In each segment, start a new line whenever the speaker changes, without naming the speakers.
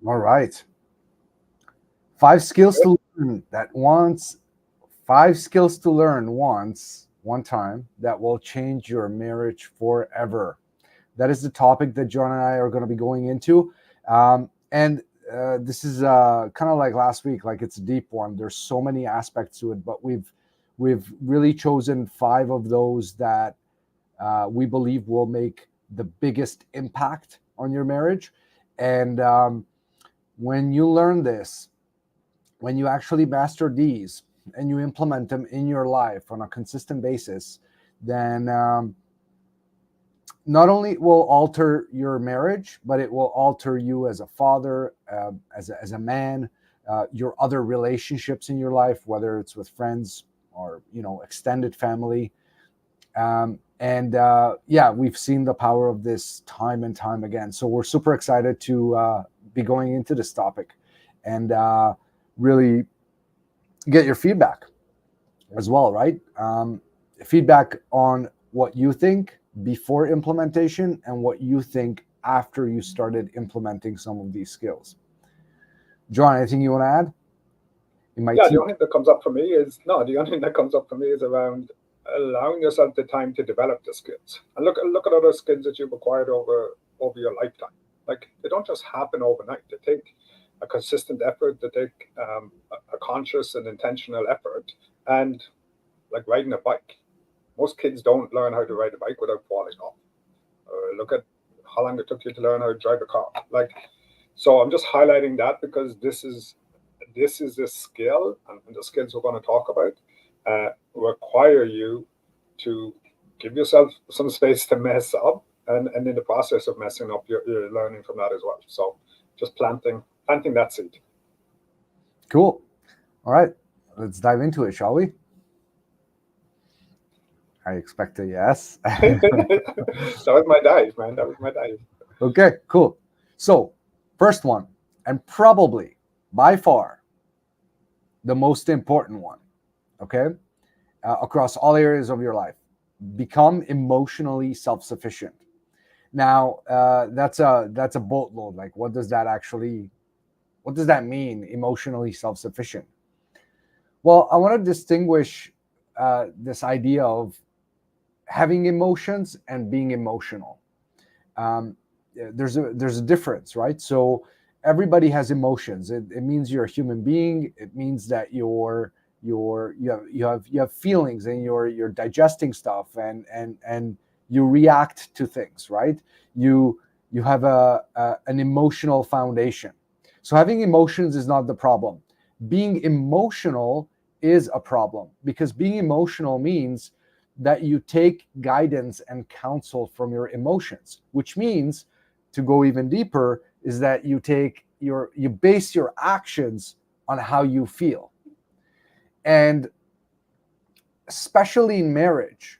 All right. Five skills to learn that once, five skills to learn once, one time that will change your marriage forever. That is the topic that John and I are going to be going into. And this is kind of like last week, like it's a deep one. There's so many aspects to it, but we've really chosen five of those that we believe will make the biggest impact on your marriage. And when you learn this, when you actually master these and you implement them in your life on a consistent basis, then not only will alter your marriage, but it will alter you as a father, as a man, your other relationships in your life, whether it's with friends or extended family. And yeah, we've seen the power of this time and time again. So we're super excited to be going into this topic and really get your feedback as well, right? Feedback on what you think before implementation and what you think after you started implementing some of these skills. John, anything you want to add? In my
Yeah, the
team.
only thing that comes up for me is no. The only thing that comes up for me is around allowing yourself the time to develop the skills and look at other skills that you've acquired over your lifetime. Like they don't just happen overnight. They take a consistent effort. They take a conscious and intentional effort. And like riding a bike, most kids don't learn how to ride a bike without falling off. Look at how long it took you to learn how to drive a car. Like so, I'm just highlighting that because this is a skill, and the skills we're going to talk about require you to give yourself some space to mess up, and in the process of messing up, you're learning from that as well. So, just planting that seed.
Cool. All right. Let's dive into it, shall we? I expect a yes.
That was my dive, man. That was my dive.
Okay, cool. So, first one, and probably by far the most important one, okay, across all areas of your life, become emotionally self-sufficient. Now, that's a boatload. Like, what does that mean? Emotionally self-sufficient. Well, I want to distinguish this idea of having emotions and being emotional. Um, there's a difference, right? So everybody has emotions. It means you're a human being. It means that you have feelings and you're digesting stuff and you react to things, right? You have an emotional foundation. So having emotions is not the problem. Being emotional is a problem because being emotional means that you take guidance and counsel from your emotions, which means, to go even deeper, is that you base your actions on how you feel. And especially in marriage,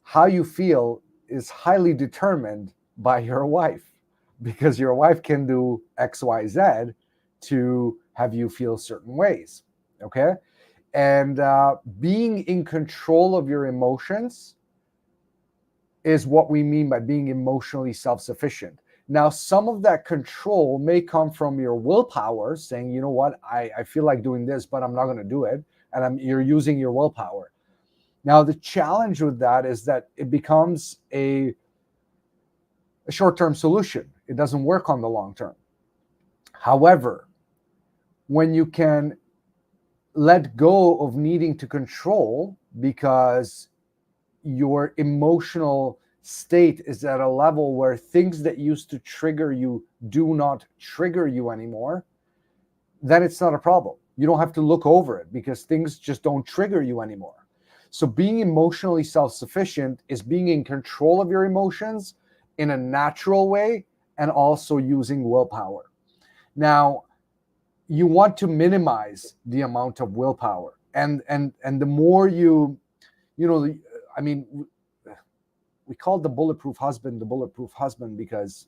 how you feel is highly determined by your wife, because your wife can do XYZ to have you feel certain ways. Okay. And being in control of your emotions is what we mean by being emotionally self sufficient. Now, some of that control may come from your willpower, saying, you know what, I feel like doing this, but I'm not going to do it. And you're using your willpower. Now, the challenge with that is that it becomes a short term solution. It doesn't work on the long term. However, when you can let go of needing to control because your emotional state is at a level where things that used to trigger you do not trigger you anymore, then it's not a problem. You don't have to look over it because things just don't trigger you anymore. So being emotionally self-sufficient is being in control of your emotions in a natural way and also using willpower. Now, you want to minimize the amount of willpower, and the more you know I mean, we call the bulletproof husband because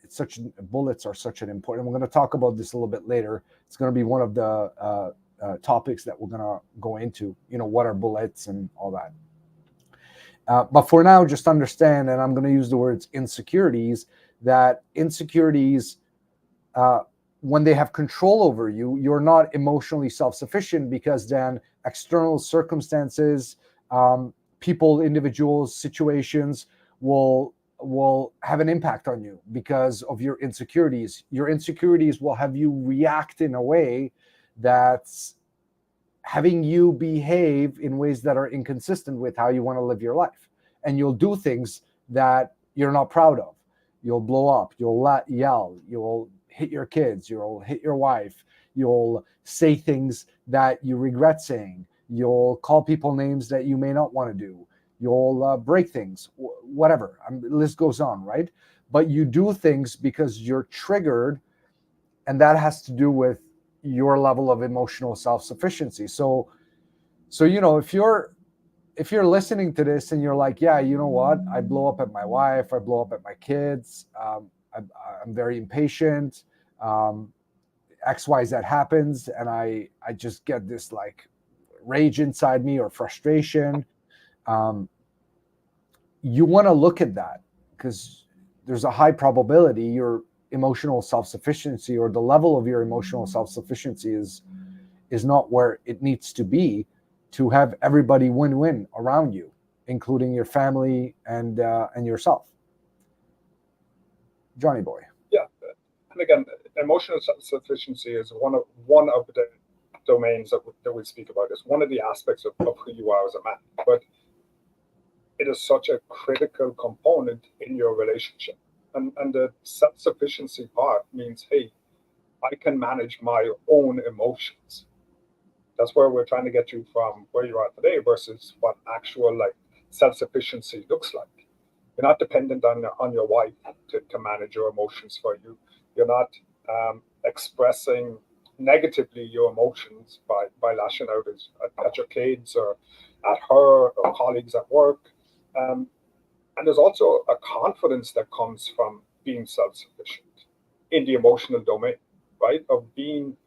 it's such bullets are such an important. We're going to talk about this a little bit later. It's going to be one of the topics that we're going to go into. What are bullets and all that. But for now, just understand, and I'm going to use the words insecurities. That insecurities when they have control over you, you're not emotionally self-sufficient, because then external circumstances, people, individuals, situations will have an impact on you because of your insecurities. Your insecurities will have you react in a way that's having you behave in ways that are inconsistent with how you want to live your life. And you'll do things that you're not proud of. You'll blow up, you'll yell, you'll hit your kids, you'll hit your wife, you'll say things that you regret saying, you'll call people names that you may not want to do, you'll break things, whatever. The list goes on, right? But you do things because you're triggered, and that has to do with your level of emotional self-sufficiency. So if you're listening to this and you're like, yeah, you know what, I blow up at my wife, I blow up at my kids, I'm very impatient, XYZ happens, and I just get this like rage inside me or frustration. You want to look at that, because there's a high probability your emotional self-sufficiency, or the level of your emotional self-sufficiency, is not where it needs to be to have everybody win-win around you, including your family and yourself. Johnny boy.
Yeah, and again, emotional self-sufficiency is one of the domains that we speak about. It's one of the aspects of who you are as a man, but it is such a critical component in your relationship. And the self-sufficiency part means, hey, I can manage my own emotions. That's where we're trying to get you from where you are today versus what actual like self-sufficiency looks like. You're not dependent on your wife to manage your emotions for you. You're not expressing negatively your emotions by lashing out at your kids or at her or colleagues at work. And there's also a confidence that comes from being self-sufficient in the emotional domain, right? Of being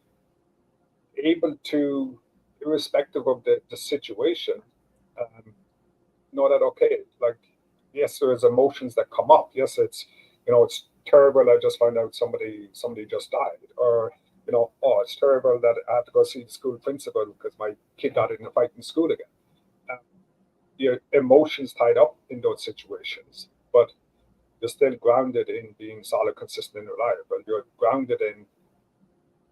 able to, irrespective of the situation, know that, okay, like, yes, there's emotions that come up. Yes, it's terrible. I just found out somebody just died, or oh, it's terrible that I have to go see the school principal because my kid got in a fight in school again. Your emotions tied up in those situations, but you're still grounded in being solid, consistent, and reliable. You're grounded in,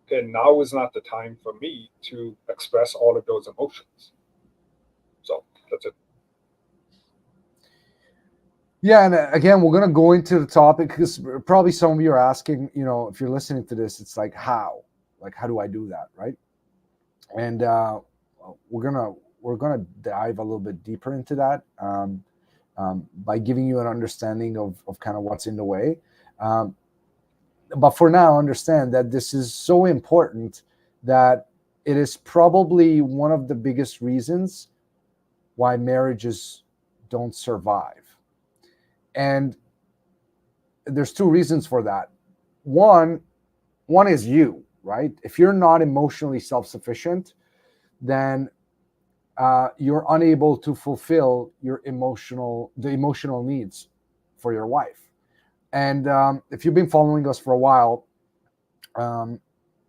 okay, now is not the time for me to express all of those emotions. So that's it.
Yeah, and again, we're gonna go into the topic because probably some of you are asking, if you're listening to this, it's like how do I do that, right? And we're gonna dive a little bit deeper into that by giving you an understanding of kind of what's in the way. But for now, understand that this is so important that it is probably one of the biggest reasons why marriages don't survive. And there's two reasons for that. One is you, right? If you're not emotionally self-sufficient, then you're unable to fulfill the emotional needs for your wife. And if you've been following us for a while, and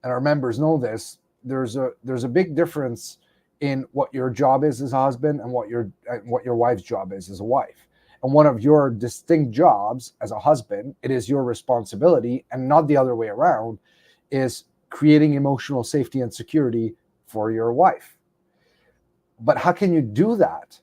our members know this, there's a big difference in what your job is as a husband and what your wife's job is as a wife. And one of your distinct jobs as a husband, it is your responsibility, and not the other way around, is creating emotional safety and security for your wife. But how can you do that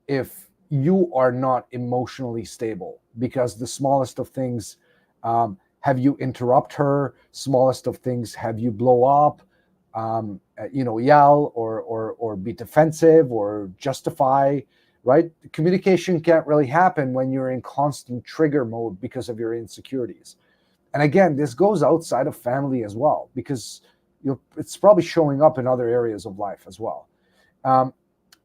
if you are not emotionally stable? Because the smallest of things have you interrupt her, smallest of things have you blow up, yell or be defensive or justify, right? Communication can't really happen when you're in constant trigger mode because of your insecurities. And again, this goes outside of family as well, because it's probably showing up in other areas of life as well.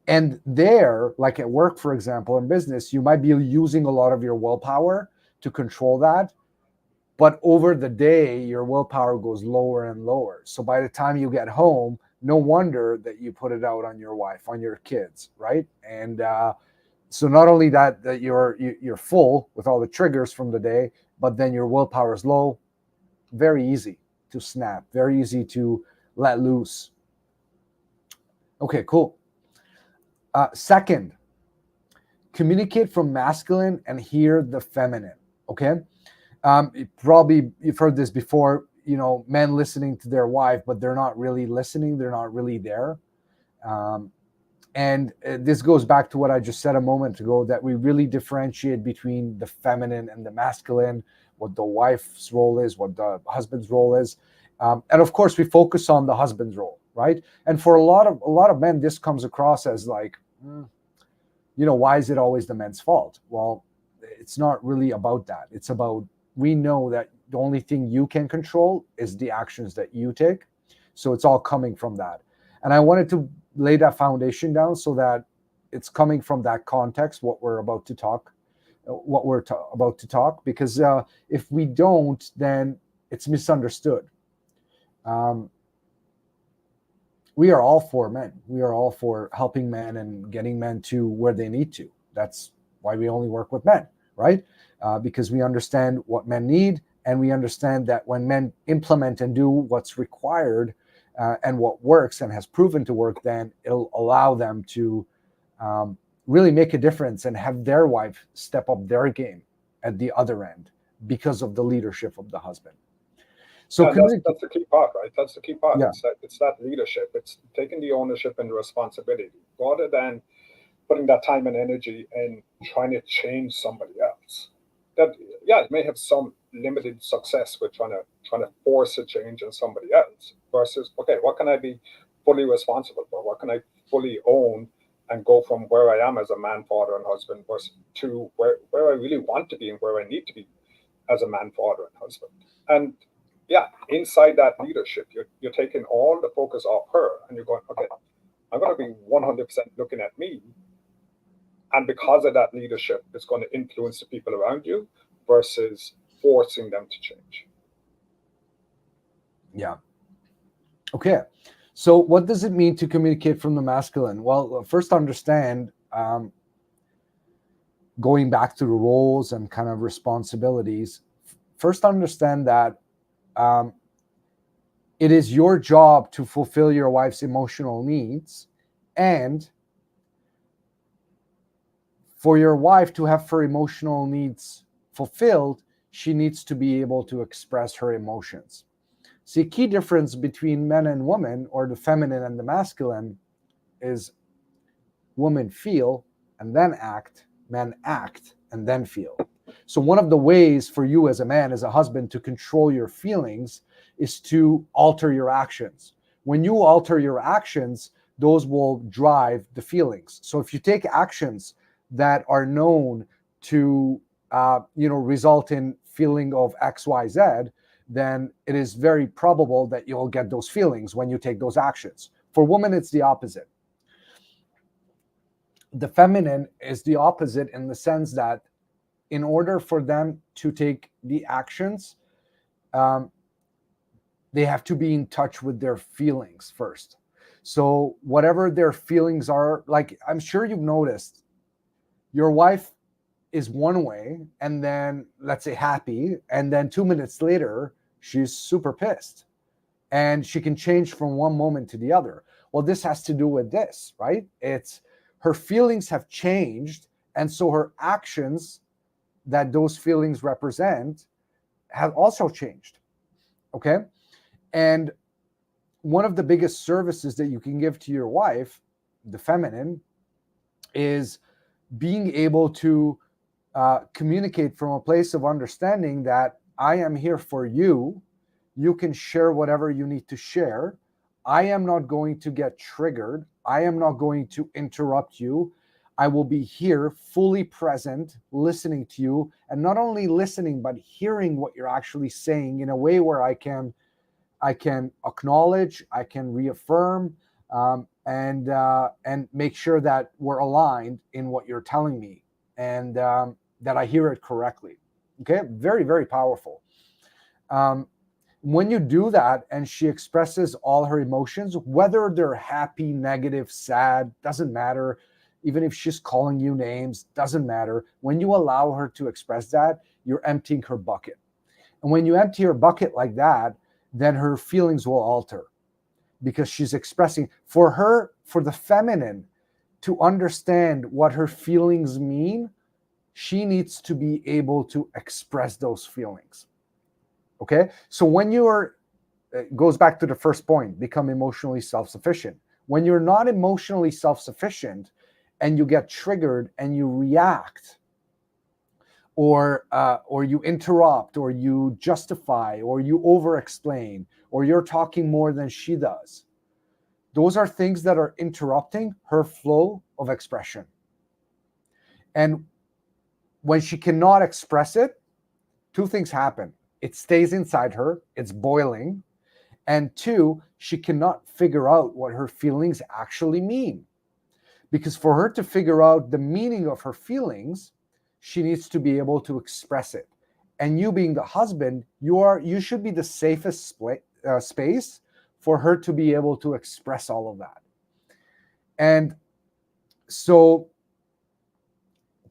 And there, like at work, for example, in business, you might be using a lot of your willpower to control that. But over the day, your willpower goes lower and lower. So by the time you get home, no wonder that you put it out on your wife, on your kids, right? And so not only that you're full with all the triggers from the day, but then your willpower is low. Very easy to snap, very easy to let loose. Okay, cool. Second, communicate from masculine and hear the feminine. Okay. Probably you've heard this before, men listening to their wife, but they're not really listening. They're not really there. And this goes back to what I just said a moment ago, that we really differentiate between the feminine and the masculine, what the wife's role is, what the husband's role is. And of course, we focus on the husband's role, right? And for a lot of men, this comes across as like, why is it always the men's fault? Well, it's not really about that. It's about, we know that the only thing you can control is the actions that you take. So it's all coming from that. And I wanted to lay that foundation down so that it's coming from that context, what we're about to talk, because if we don't, then it's misunderstood. We are all for men. We are all for helping men and getting men to where they need to. That's why we only work with men, right? Because we understand what men need, and we understand that when men implement and do what's required and what works and has proven to work, then it'll allow them to really make a difference and have their wife step up their game at the other end because of the leadership of the husband. So
that's the key part, right? That's the key part.
Yeah.
It's that leadership. It's taking the ownership and the responsibility, rather than putting that time and energy in trying to change somebody else. That, yeah, it may have some limited success with trying to force a change in somebody else, versus, okay, what can I be fully responsible for? What can I fully own and go from where I am as a man, father, and husband, versus to where I really want to be and where I need to be as a man, father, and husband. And yeah, inside that leadership, you're taking all the focus off her, and you're going, okay, I'm going to be 100% looking at me. And because of that leadership, it's going to influence the people around you versus forcing them to change.
Yeah. Okay. So what does it mean to communicate from the masculine? Well, first understand, going back to the roles and kind of responsibilities, first understand that it is your job to fulfill your wife's emotional needs, and for your wife to have her emotional needs fulfilled, she needs to be able to express her emotions. See, key difference between men and women, or the feminine and the masculine, is women feel and then act, men act and then feel. So one of the ways for you as a man, as a husband, to control your feelings is to alter your actions. When you alter your actions, those will drive the feelings. So if you take actions that are known to result in feeling of X, Y, Z, then it is very probable that you'll get those feelings when you take those actions. For women, it's the opposite. The feminine is the opposite in the sense that in order for them to take the actions, they have to be in touch with their feelings first. So whatever their feelings are, like, I'm sure you've noticed, your wife is one way, and then let's say happy, and then 2 minutes later, she's super pissed. And she can change from one moment to the other. Well, this has to do with this, right? It's her feelings have changed, and so her actions that those feelings represent have also changed. Okay? And one of the biggest services that you can give to your wife, the feminine, is being able to communicate from a place of understanding that I am here for you. You can share whatever you need to share. I am not going to get triggered. I am not going to interrupt you. I will be here fully present, listening to you, and not only listening, but hearing what you're actually saying in a way where I can acknowledge, I can reaffirm, and make sure that we're aligned in what you're telling me, and that I hear it correctly. Okay, very, very powerful. When you do that and she expresses all her emotions, whether they're happy, negative, sad, doesn't matter. Even if she's calling you names, doesn't matter. When you allow her to express that, you're emptying her bucket. And when you empty her bucket like that, then her feelings will alter, because she's expressing. For the feminine to understand what her feelings mean, she needs to be able to express those feelings. Okay? So when you're, it goes back to the first point, become emotionally self-sufficient. When you're not emotionally self-sufficient and you get triggered and you react, or you interrupt, or you justify, or you over-explain, or you're talking more than she does, those are things that are interrupting her flow of expression. And when she cannot express it, two things happen. It stays inside her, it's boiling. And two, she cannot figure out what her feelings actually mean. Because for her to figure out the meaning of her feelings, she needs to be able to express it. And you being the husband, you should be the safest space for her to be able to express all of that. And so,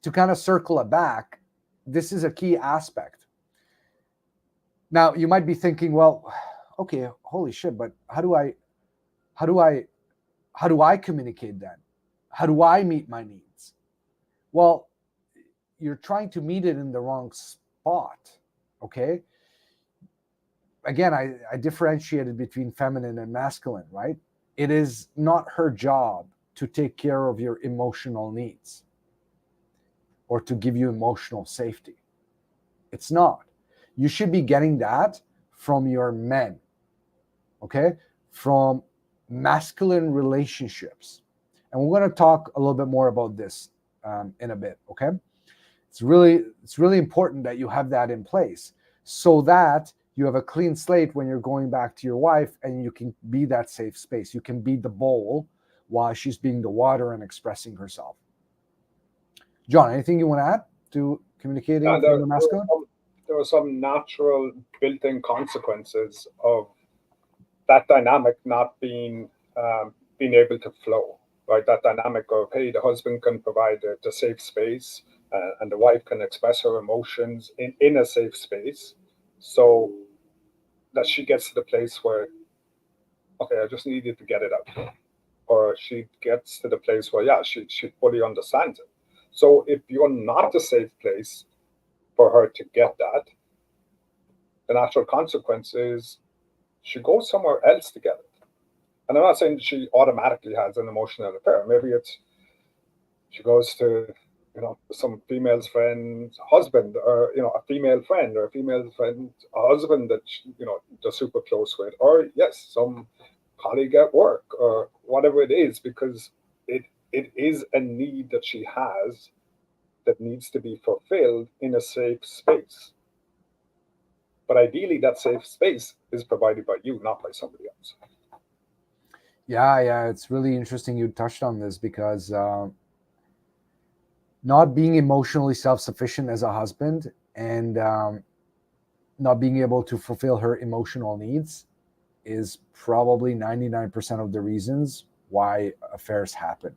to kind of circle it back, this is a key aspect. Now, you might be thinking, well, okay, holy shit, but how do I communicate then? How do I meet my needs? Well, you're trying to meet it in the wrong spot, okay? Again, I differentiated between feminine and masculine, right? It is not her job to take care of your emotional needs or to give you emotional safety. It's not. You should be getting that from your men, okay? From masculine relationships. And we're going to talk a little bit more about this in a bit, okay? It's really important that you have that in place so that you have a clean slate when you're going back to your wife, and you can be that safe space. You can be the bowl while she's being the water and expressing herself. John, anything you want to add to communicating from the masculine?
There are some natural built-in consequences of that dynamic not being able to flow, right? That dynamic of, hey, the husband can provide the safe space, and the wife can express her emotions in a safe space, so that she gets to the place where, okay, I just needed to get it out. Or she gets to the place where, yeah, she fully understands it. So if you're not a safe place for her to get that, the natural consequence is she goes somewhere else to get it. And I'm not saying she automatically has an emotional affair. Maybe it's she goes to, some female's friend's husband, or a female friend, or a female friend's husband that they're super close with, or yes, some colleague at work, or whatever it is, because it is a need that she has that needs to be fulfilled in a safe space. But ideally, that safe space is provided by you, not by somebody else.
Yeah, it's really interesting you touched on this, because not being emotionally self-sufficient as a husband, and not being able to fulfill her emotional needs is probably 99% of the reasons why affairs happen.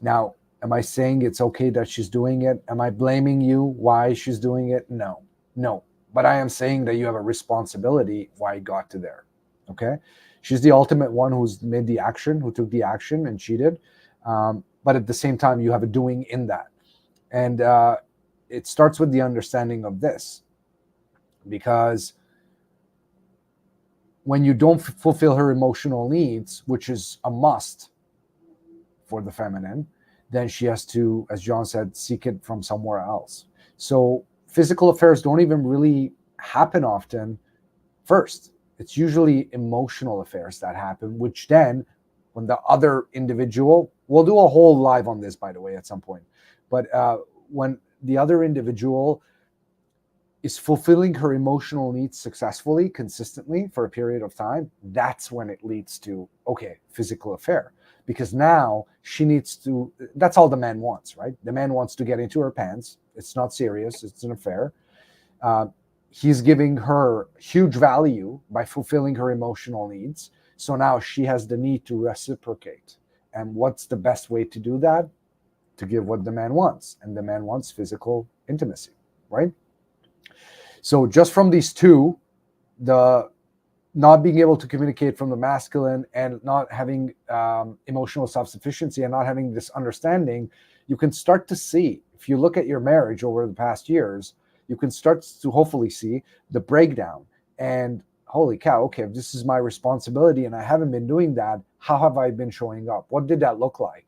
Now, am I saying it's okay that she's doing it? Am I blaming you why she's doing it? No. But I am saying that you have a responsibility why it got to there. Okay? She's the ultimate one who's made the action, who took the action and cheated. But at the same time, you have a doing in that. And it starts with the understanding of this. Because when you don't fulfill her emotional needs, which is a must for the feminine, then she has to, as John said, seek it from somewhere else. So physical affairs don't even really happen often first. It's usually emotional affairs that happen, which then, when the other individual, we'll do a whole live on this, by the way, at some point, but when the other individual is fulfilling her emotional needs successfully, consistently for a period of time, that's when it leads to, okay, physical affair. Because now she needs to, that's all the man wants, right? The man wants to get into her pants. It's not serious, it's an affair. He's giving her huge value by fulfilling her emotional needs. So now she has the need to reciprocate. And what's the best way to do that? To give what the man wants. And the man wants physical intimacy, right? So just from these two, the not being able to communicate from the masculine and not having emotional self-sufficiency and not having this understanding, you can start to see, if you look at your marriage over the past years, you can start to hopefully see the breakdown. And holy cow, okay, if this is my responsibility and I haven't been doing that, how have I been showing up? What did that look like?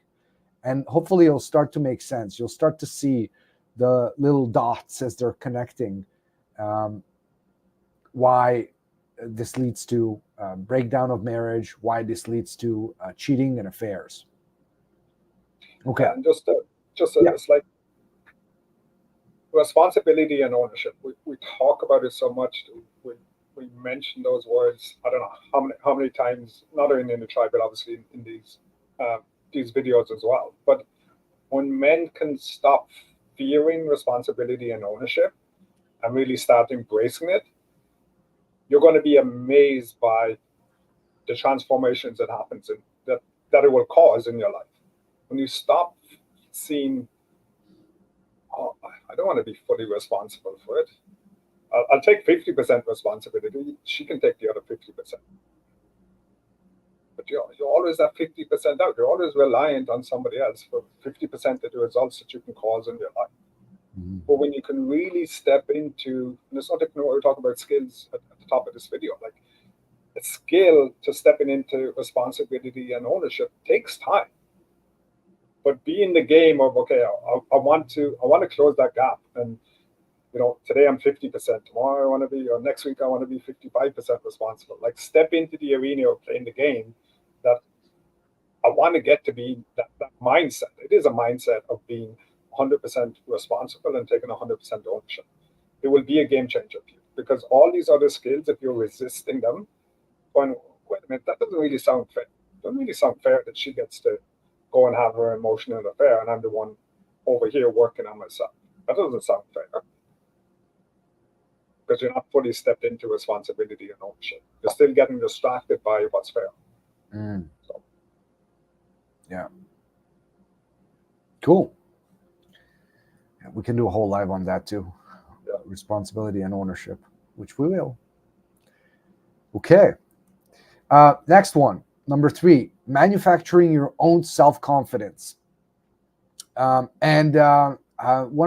And hopefully it'll start to make sense. You'll start to see the little dots as they're connecting, why this leads to breakdown of marriage, why this leads to cheating and affairs. Okay.
And it's like responsibility and ownership. We talk about it so much. We mention those words. I don't know how many times, not only in the tribe, but obviously in these videos as well. But when men can stop fearing responsibility and ownership and really start embracing it, you're going to be amazed by the transformations that happens in, that it will cause in your life. When you stop seeing, oh, I don't want to be fully responsible for it. I'll take 50% responsibility. She can take the other 50%. But you're always that 50% out. You're always reliant on somebody else for 50% of the results that you can cause in your life. Mm-hmm. But when you can really step into, and it's not like we're talking about skills at the top of this video, like a skill to stepping into responsibility and ownership takes time. But be in the game of, okay, I want to close that gap. And today I'm 50%, tomorrow I want to be, or next week I want to be 55% responsible. Like step into the arena of playing the game that I want to get to be that mindset. It is a mindset of being 100% responsible and taking 100% ownership. It will be a game changer for you, because all these other skills, if you're resisting them, going, wait a minute, that doesn't really sound fair. It doesn't really sound fair that she gets to go and have her emotional affair and I'm the one over here working on myself. That doesn't sound fair. Because you're not fully stepped into responsibility and ownership. You're still getting distracted by what's fair. So.
Yeah. Cool. Yeah, we can do a whole live on that too. Yeah. Responsibility and ownership, which we will. Okay. Next one, number 3, manufacturing your own self-confidence. One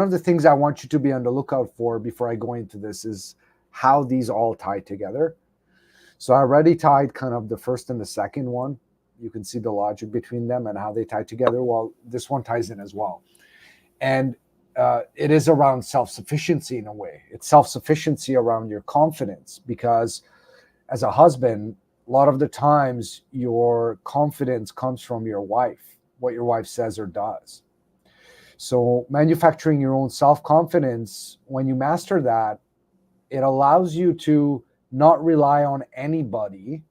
of the things I want you to be on the lookout for before I go into this is how these all tie together. So I already tied kind of the first and the second one. You can see the logic between them and how they tie together. Well, this one ties in as well. And it is around self-sufficiency in a way. It's self-sufficiency around your confidence, because as a husband, a lot of the times your confidence comes from your wife, what your wife says or does. So manufacturing your own self-confidence, when you master that, it allows you to not rely on anybody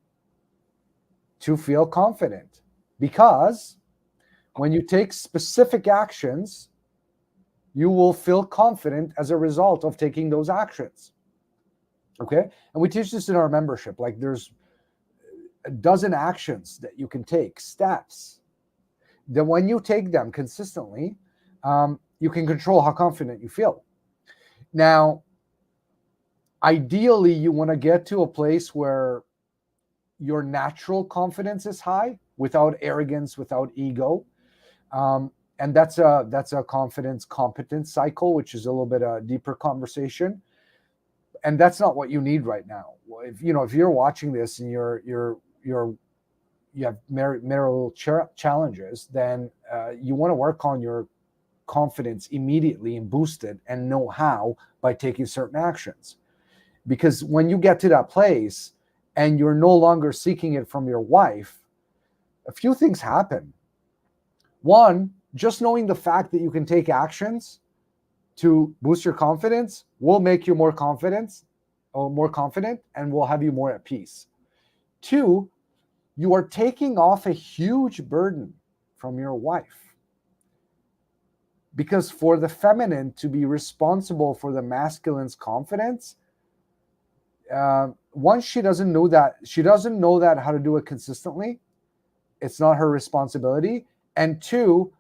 to feel confident. Because when you take specific actions, you will feel confident as a result of taking those actions. Okay? And we teach this in our membership. Like there's a dozen actions that you can take, steps, that when you take them consistently, you can control how confident you feel. Now, ideally, you want to get to a place where your natural confidence is high, without arrogance, without ego. And that's a confidence competence cycle, which is a little bit a deeper conversation. And that's not what you need right now. If you're watching this and you have marital challenges, then you want to work on your confidence immediately and boost it, and know how by taking certain actions. Because when you get to that place and you're no longer seeking it from your wife, a few things happen. One, just knowing the fact that you can take actions to boost your confidence will make you more confident and will have you more at peace. 2, you are taking off a huge burden from your wife. Because for the feminine to be responsible for the masculine's confidence, once she doesn't know that how to do it consistently, it's not her responsibility. And 2,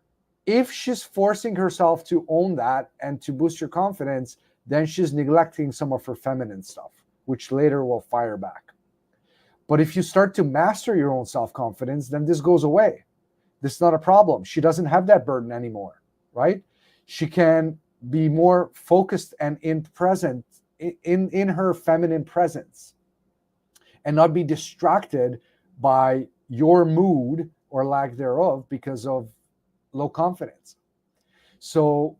if she's forcing herself to own that and to boost your confidence, then she's neglecting some of her feminine stuff, which later will fire back. But if you start to master your own self-confidence, then this goes away. This is not a problem. She doesn't have that burden anymore, right? She can be more focused and in her feminine presence, and not be distracted by your mood or lack thereof because of low confidence. So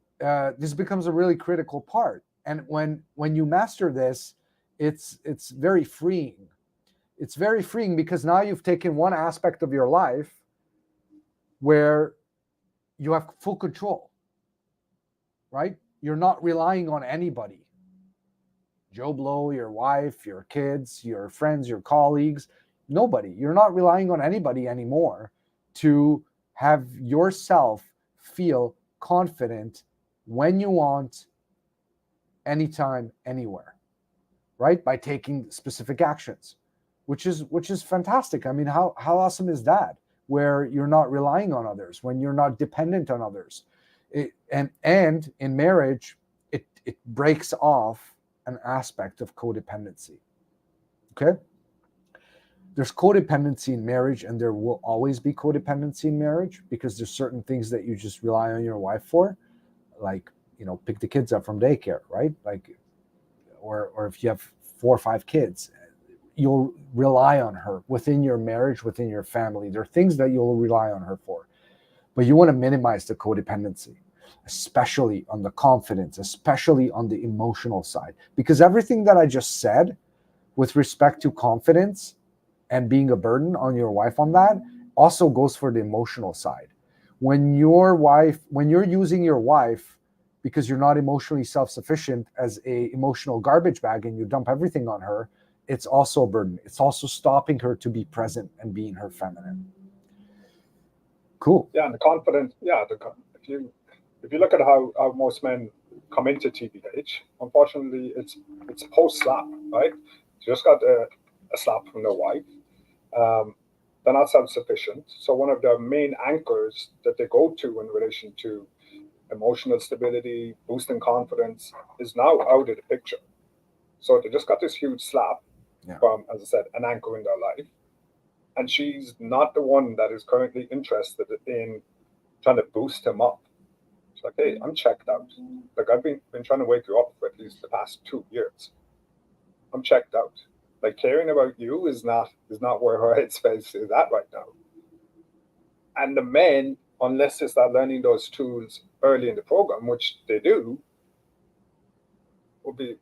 this becomes a really critical part. And when you master this, it's very freeing. It's very freeing because now you've taken one aspect of your life where you have full control, right? You're not relying on anybody. Joe Blow, your wife, your kids, your friends, your colleagues, nobody. You're not relying on anybody anymore to have yourself feel confident when you want, anytime, anywhere, right? By taking specific actions, which is fantastic. I mean, how awesome is that? Where you're not relying on others, when you're not dependent on others. And in marriage, it breaks off an aspect of codependency. Okay? There's codependency in marriage, and there will always be codependency in marriage because there's certain things that you just rely on your wife for, like, pick the kids up from daycare, right? Like, or if you have 4 or 5 kids, you'll rely on her within your marriage, within your family. There are things that you'll rely on her for, but you want to minimize the codependency, especially on the confidence, especially on the emotional side, because everything that I just said with respect to confidence and being a burden on your wife on that also goes for the emotional side. When you're using your wife because you're not emotionally self-sufficient as a emotional garbage bag and you dump everything on her, it's also a burden. It's also stopping her to be present and being her feminine. Cool.
Yeah, and the confidence. Yeah, if you look at how most men come into TBH, unfortunately, it's post slap, right? You just got a slap from their wife. They're not self-sufficient. So one of the main anchors that they go to in relation to emotional stability, boosting confidence, is now out of the picture. So they just got this huge slap from, as I said, an anchor in their life. And she's not the one that is currently interested in trying to boost him up. She's like, hey, I'm checked out. Like, I've been trying to wake you up for at least the past 2 years. I'm checked out. Like, caring about you is not where her headspace is at right now. And the men, unless they start learning those tools early in the program, which they do, will be,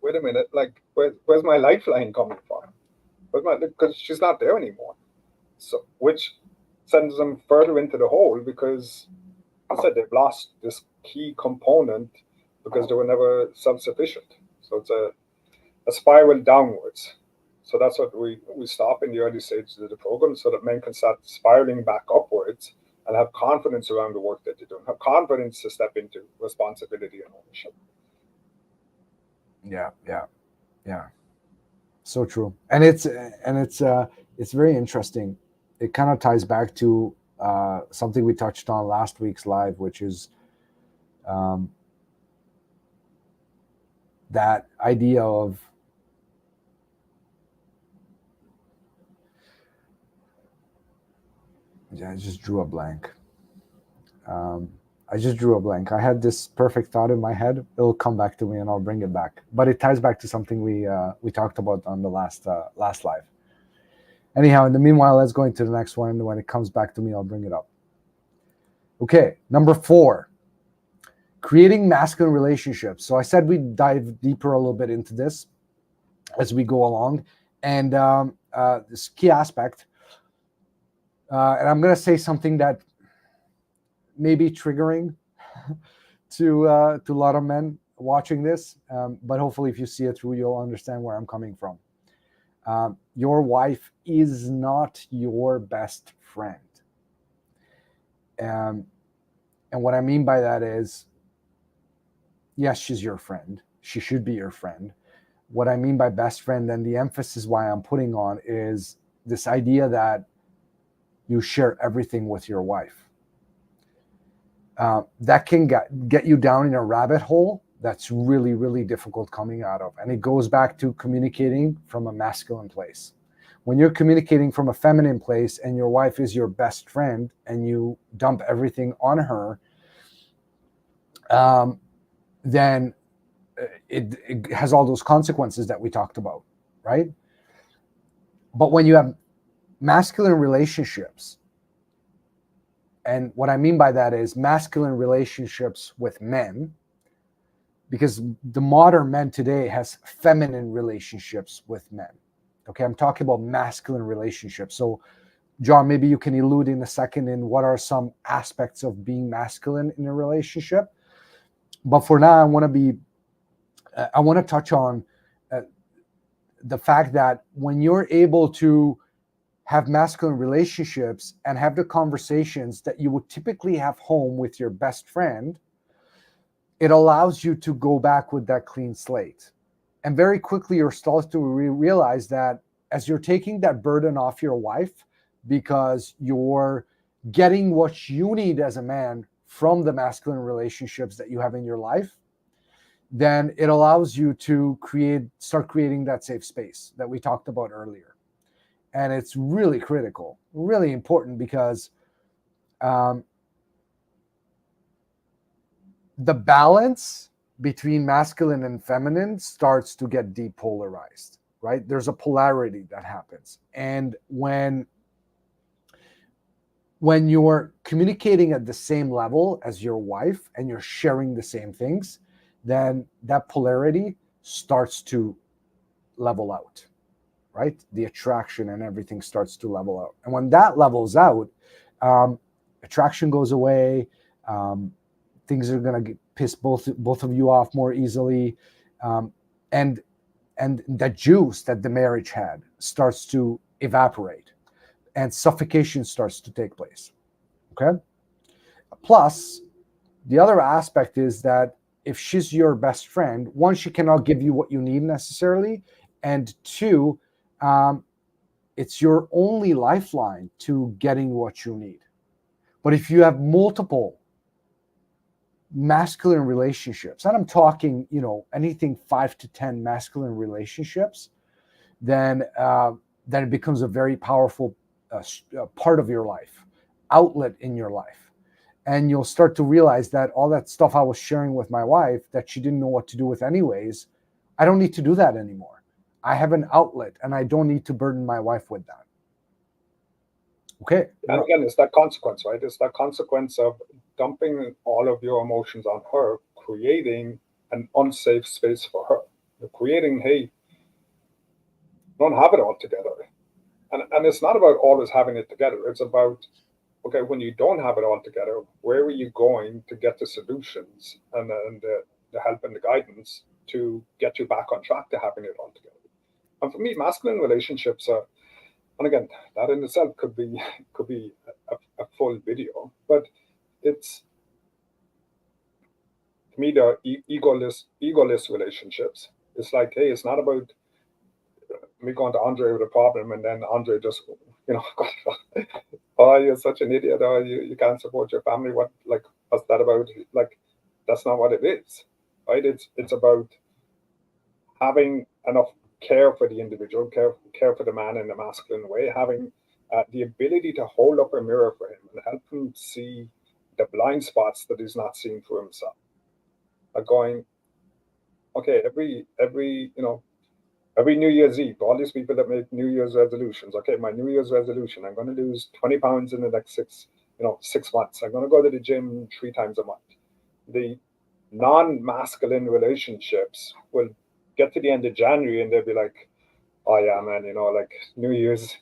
wait a minute, like, where's my lifeline coming from? Because she's not there anymore. So, which sends them further into the hole because, as I said, they've lost this key component because they were never self-sufficient. So it's a spiral downwards. So that's what we stop in the early stages of the program so that men can start spiraling back upwards and have confidence around the work that they do, have confidence to step into responsibility and ownership.
Yeah. So true. And it's very interesting. It kind of ties back to something we touched on last week's live, which is that idea of I just drew a blank. I had this perfect thought in my head. It'll come back to me and I'll bring it back. But it ties back to something we talked about on the last live. Anyhow, in the meanwhile, let's go into the next one. When it comes back to me, I'll bring it up. Okay, number 4, creating masculine relationships. So I said we'd dive deeper a little bit into this as we go along. And this key aspect, and I'm going to say something that may be triggering to a lot of men watching this, but hopefully if you see it through, you'll understand where I'm coming from. Your wife is not your best friend. And what I mean by that is, yes, she's your friend. She should be your friend. What I mean by best friend, and the emphasis why I'm putting on, is this idea that you share everything with your wife. That can get you down in a rabbit hole that's really, really difficult coming out of. And it goes back to communicating from a masculine place. When you're communicating from a feminine place and your wife is your best friend and you dump everything on her, then it has all those consequences that we talked about, right? But when you have masculine relationships, and what I mean by that is masculine relationships with men, because the modern men today has feminine relationships with men. Okay, I'm talking about masculine relationships. So, John, maybe you can allude in a second in what are some aspects of being masculine in a relationship. But for now, I want to touch on the fact that when you're able to have masculine relationships and have the conversations that you would typically have home with your best friend, it allows you to go back with that clean slate. And very quickly, you're starting to realize that as you're taking that burden off your wife, because you're getting what you need as a man from the masculine relationships that you have in your life, then it allows you to start creating that safe space that we talked about earlier. And it's really critical, really important, because the balance between masculine and feminine starts to get depolarized, right? There's a polarity that happens. And when you're communicating at the same level as your wife and you're sharing the same things, then that polarity starts to level out, right? The attraction and everything starts to level out. And when that levels out, attraction goes away. Things are going to piss both of you off more easily. And that juice that the marriage had starts to evaporate and suffocation starts to take place. Okay. Plus, the other aspect is that if she's your best friend, one, she cannot give you what you need necessarily. And two, it's your only lifeline to getting what you need. But if you have multiple masculine relationships, and I'm talking, anything 5 to 10 masculine relationships, then it becomes a very powerful part of your life, outlet in your life. And you'll start to realize that all that stuff I was sharing with my wife that she didn't know what to do with anyways, I don't need to do that anymore. I have an outlet and I don't need to burden my wife with that. Okay.
And again, it's that consequence, right? It's that consequence of dumping all of your emotions on her, creating an unsafe space for her. You're creating, hey, don't have it all together. And it's not about always having it together. It's about, okay, when you don't have it all together, where are you going to get the solutions and the help and the guidance to get you back on track to having it all together? And for me, masculine relationships are, and again, that in itself could be a full video, but it's, to me, the egoless relationships. It's like, hey, it's not about me going to Andre with a problem and then Andre just, oh, you're such an idiot, or you can't support your family. What's that about? Like, that's not what it is, right? It's about having enough care for the individual, care for the man in a masculine way, having the ability to hold up a mirror for him and help him see the blind spots that he's not seeing for himself. Like going, okay, every New Year's Eve, all these people that make New Year's resolutions. Okay, my New Year's resolution: I'm going to lose 20 pounds in the next 6 months. I'm going to go to the gym 3 times a month. The non-masculine relationships will get to the end of January and they'll be like, oh yeah, man, like New Year's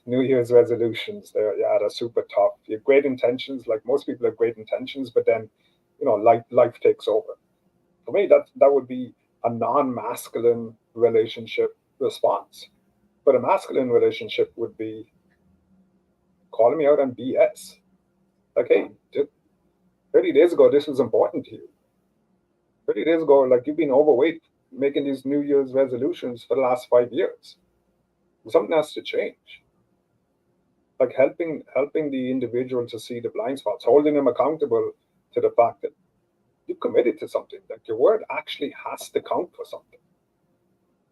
resolutions. They're super tough. You have great intentions. Like most people have great intentions, but then, life takes over. For me, that would be a non-masculine relationship response. But a masculine relationship would be calling me out on BS. Like, hey, 30 days ago, this was important to you. 30 days ago, like, you've been overweight making these New Year's resolutions for the last 5 years. Something has to change. Like helping the individual to see the blind spots, holding them accountable to the fact that you committed to something. Like your word actually has to count for something.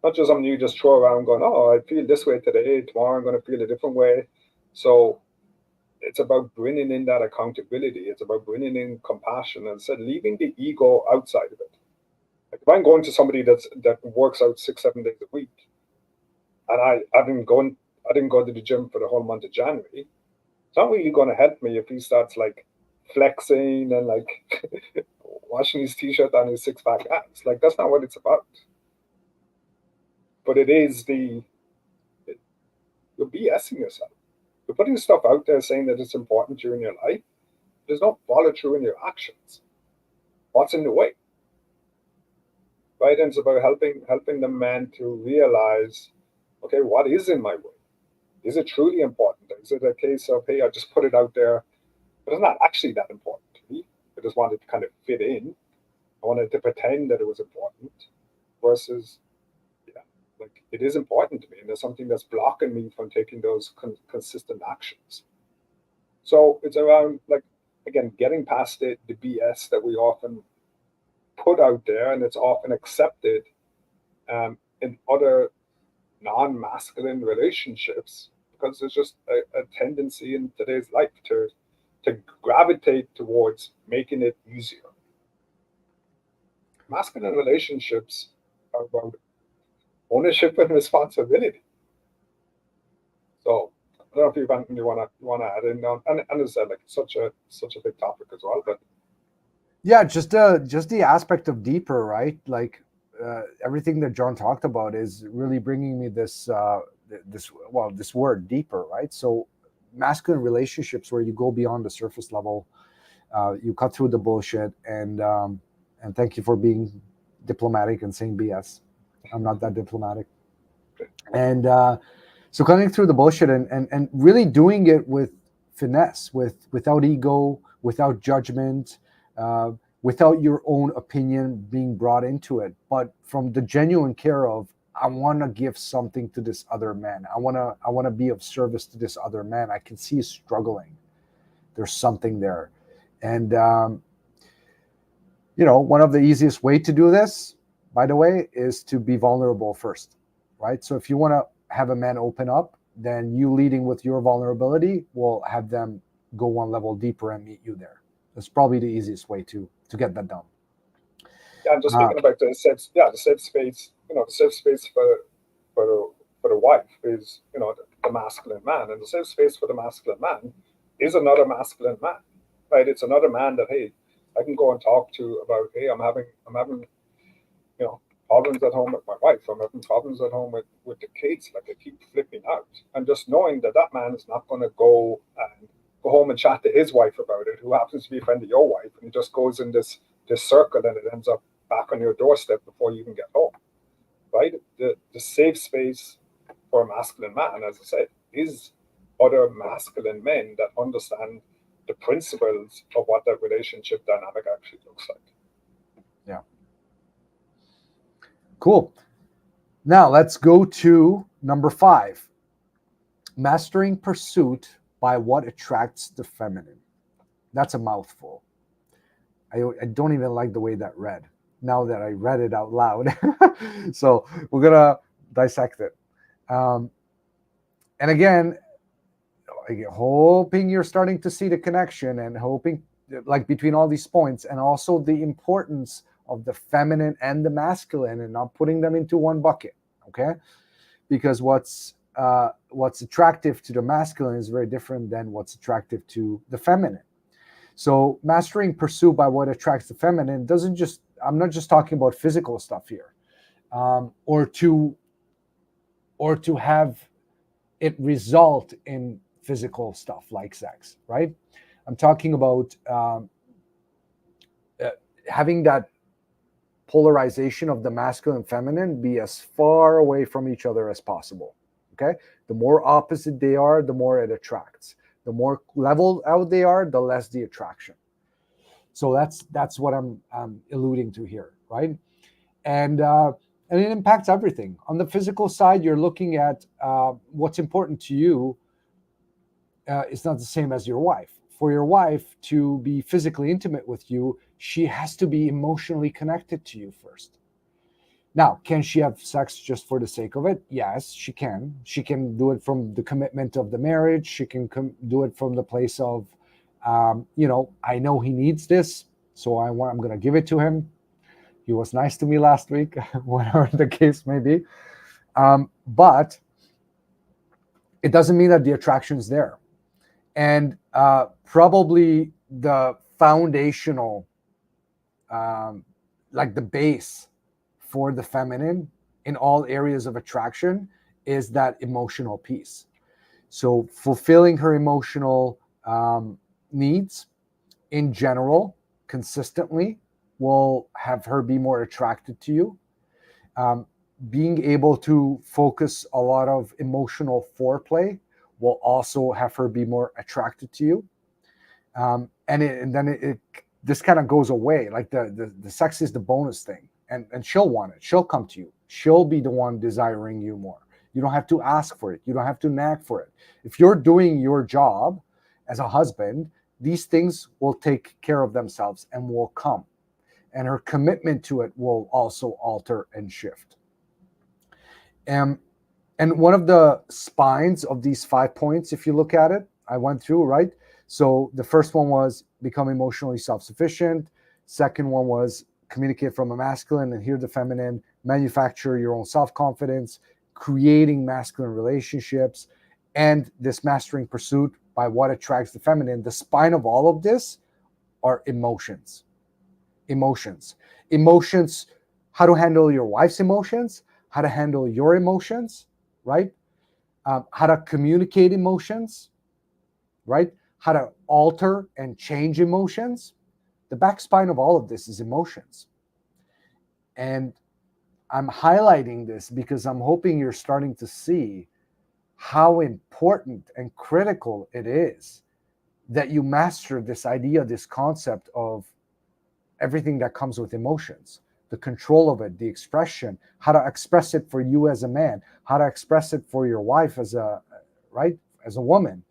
Not just something you just throw around going, oh, I feel this way today, tomorrow I'm going to feel a different way. So it's about bringing in that accountability. It's about bringing in compassion and said leaving the ego outside of it. Like if I'm going to somebody that works out 6-7 days a week, and I didn't go to the gym for the whole month of January, it's not really going to help me if he starts like flexing and like washing his t-shirt on his six-pack abs. Like that's not what it's about. But it is you're BSing yourself. You're putting stuff out there saying that it's important during your life. There's no follow through in your actions. What's in the way? Right? And it's about helping the man to realize, okay, what is in my way? Is it truly important? Is it a case of, hey, I just put it out there, but it's not actually that important to me. I just wanted to kind of fit in. I wanted to pretend that it was important versus, yeah, like it is important to me. And there's something that's blocking me from taking those consistent actions. So it's around, like, again, getting past the BS that we often put out there and it's often accepted in other non-masculine relationships because there's just a tendency in today's life to gravitate towards making it easier. Masculine relationships are about ownership and responsibility. So I don't know if you want to add in on, and as I said, like such a big topic as well. But
Yeah, just the aspect of deeper, right? Like everything that John talked about is really bringing me this this word deeper, right? So masculine relationships where you go beyond the surface level, you cut through the bullshit, and thank you for being diplomatic and saying BS. I'm not that diplomatic, and so cutting through the bullshit and really doing it with finesse, without ego, without judgment. Without your own opinion being brought into it, but from the genuine care of, I want to give something to this other man. I want to be of service to this other man. I can see he's struggling. There's something there, and one of the easiest way to do this, by the way, is to be vulnerable first, right? So if you want to have a man open up, then you leading with your vulnerability will have them go one level deeper and meet you there. That's probably the easiest way to get that done.
yeah, I'm just speaking about the safe space. The safe space for the wife is the masculine man, and the safe space for the masculine man is another masculine man, right? It's another man that, hey, I can go and talk to about, hey, I'm having problems at home with my wife. I'm having problems at home with the kids. Like I keep flipping out, and just knowing that man is not going to go home and chat to his wife about it, who happens to be a friend of your wife, and it just goes in this circle, and it ends up back on your doorstep before you even get home. Right? The safe space for a masculine man, as I said, is other masculine men that understand the principles of what that relationship dynamic actually looks like.
Yeah. Cool. Now let's go to number 5. Mastering pursuit by what attracts the feminine. That's a mouthful. I don't even like the way that read, now that I read it out loud. So we're going to dissect it. And again, hoping you're starting to see the connection and hoping like between all these points, and also the importance of the feminine and the masculine and not putting them into one bucket. Okay. Because what's attractive to the masculine is very different than what's attractive to the feminine. So mastering pursuit by what attracts the feminine I'm not just talking about physical stuff here, or to have it result in physical stuff like sex, right? I'm talking about having that polarization of the masculine and feminine be as far away from each other as possible. Okay, the more opposite they are, the more it attracts. The more leveled out they are, the less the attraction. So that's what I'm alluding to here, right? And it impacts everything. On the physical side, you're looking at what's important to you. It's not the same as your wife. For your wife to be physically intimate with you, she has to be emotionally connected to you first. Now, can she have sex just for the sake of it? Yes, she can. She can do it from the commitment of the marriage. She can do it from the place of, I know he needs this, so I'm going to give it to him. He was nice to me last week, whatever the case may be. But it doesn't mean that the attraction is there. And probably the foundational, like the base for the feminine in all areas of attraction is that emotional piece. So fulfilling her emotional needs in general consistently will have her be more attracted to you. Being able to focus a lot of emotional foreplay will also have her be more attracted to you. And then this kind of goes away. Like the sex is the bonus thing, and she'll want it. She'll come to you. She'll be the one desiring you more. You don't have to ask for it. You don't have to nag for it. If you're doing your job as a husband, these things will take care of themselves and will come. And her commitment to it will also alter and shift. And one of the spines of these 5 points, if you look at it, I went through, right? So the first one was become emotionally self-sufficient. Second one was communicate from a masculine and hear the feminine, manufacture your own self-confidence, creating masculine relationships, and this mastering pursuit by what attracts the feminine. The spine of all of this are emotions. Emotions, how to handle your wife's emotions, how to handle your emotions, right? How to communicate emotions, right? How to alter and change emotions. The back spine of all of this is emotions. And I'm highlighting this because I'm hoping you're starting to see how important and critical it is that you master this idea, this concept of everything that comes with emotions, the control of it, the expression, how to express it for you as a man, how to express it for your wife as a woman,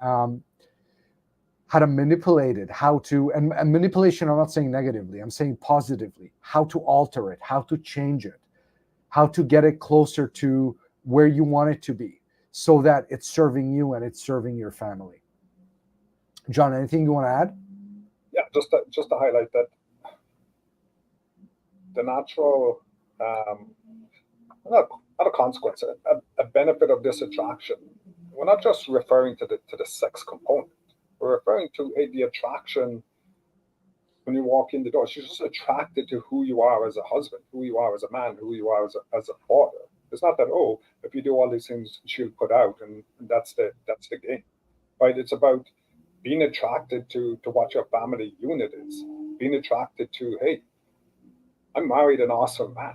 how to manipulate it, and manipulation, I'm not saying negatively, I'm saying positively, how to alter it, how to change it, how to get it closer to where you want it to be so that it's serving you and it's serving your family. John, anything you want to add?
Yeah, just to highlight that the natural, not a consequence, a benefit of this attraction. We're not just referring to the sex component. We're referring to the attraction when you walk in the door. She's just attracted to who you are as a husband, who you are as a man, who you are as a father. It's not that, oh, if you do all these things, she'll put out, and that's the game, right? It's about being attracted to what your family unit is, being attracted to, hey, I'm married an awesome man.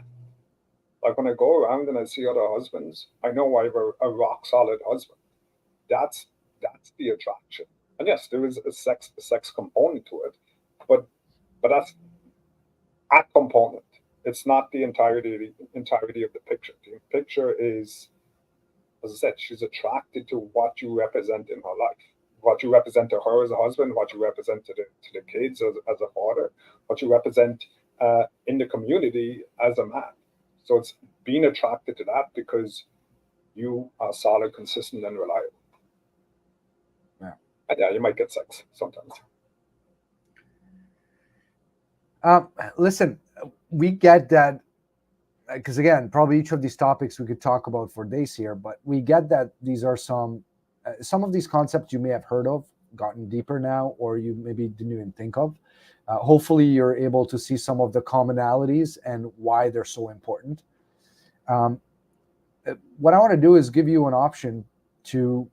Like when I go around and I see other husbands, I know I have a rock solid husband. That's the attraction. And yes, there is a sex component to it, but that's a component. It's not the entirety of the picture. The picture is, as I said, she's attracted to what you represent in her life, what you represent to her as a husband, what you represent to the kids as a father, what you represent in the community as a man. So it's being attracted to that because you are solid, consistent, and reliable.
Yeah.
And yeah, you might get sex sometimes.
Listen, we get that, because again, probably each of these topics we could talk about for days here, but we get that these are some of these concepts you may have heard of, gotten deeper now, or you maybe didn't even think of. Hopefully you're able to see some of the commonalities and why they're so important. What I want to do is give you an option to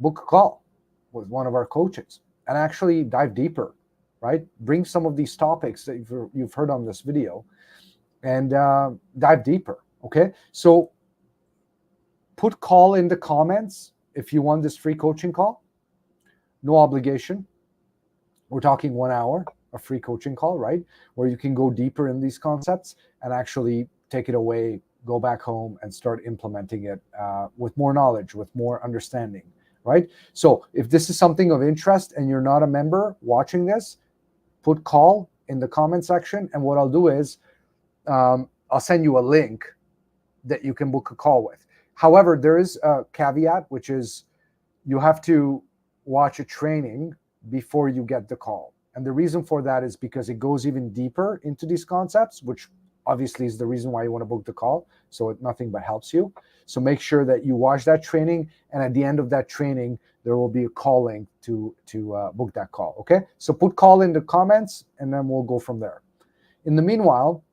book a call with one of our coaches and actually dive deeper, right? Bring some of these topics that you've heard on this video and dive deeper, okay? So put call in the comments if you want this free coaching call. No obligation. We're talking 1 hour, a free coaching call, right? Where you can go deeper in these concepts and actually take it away, go back home and start implementing it with more knowledge, with more understanding, right? So if this is something of interest and you're not a member watching this, put call in the comment section, and what I'll do is I'll send you a link that you can book a call with. However, there is a caveat, which is you have to watch a training before you get the call. And the reason for that is because it goes even deeper into these concepts, which obviously is the reason why you want to book the call. So it nothing but helps you. So make sure that you watch that training. And at the end of that training, there will be a call link to book that call. Okay. So put call in the comments and then we'll go from there. In the meanwhile,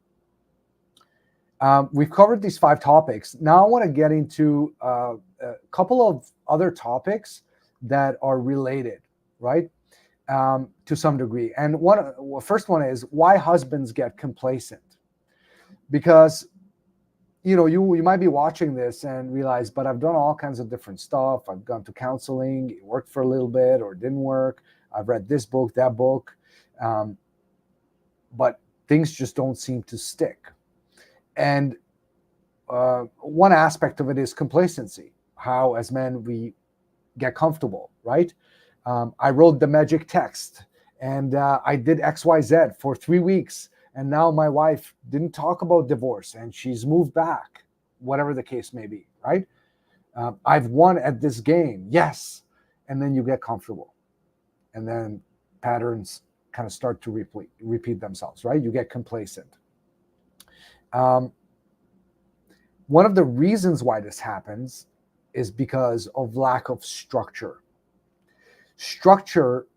we've covered these 5 topics. Now I want to get into a couple of other topics that are related, right? To some degree. And first one is why husbands get complacent. Because, you might be watching this and realize, but I've done all kinds of different stuff. I've gone to counseling, it worked for a little bit or didn't work. I've read this book, that book. But things just don't seem to stick. And one aspect of it is complacency, how as men we get comfortable, right? I wrote the magic text and I did XYZ for 3 weeks. And now my wife didn't talk about divorce and she's moved back, whatever the case may be, right? I've won at this game. Yes. And then you get comfortable. And then patterns kind of start to repeat themselves, right? You get complacent. One of the reasons why this happens is because of lack of structure. Structure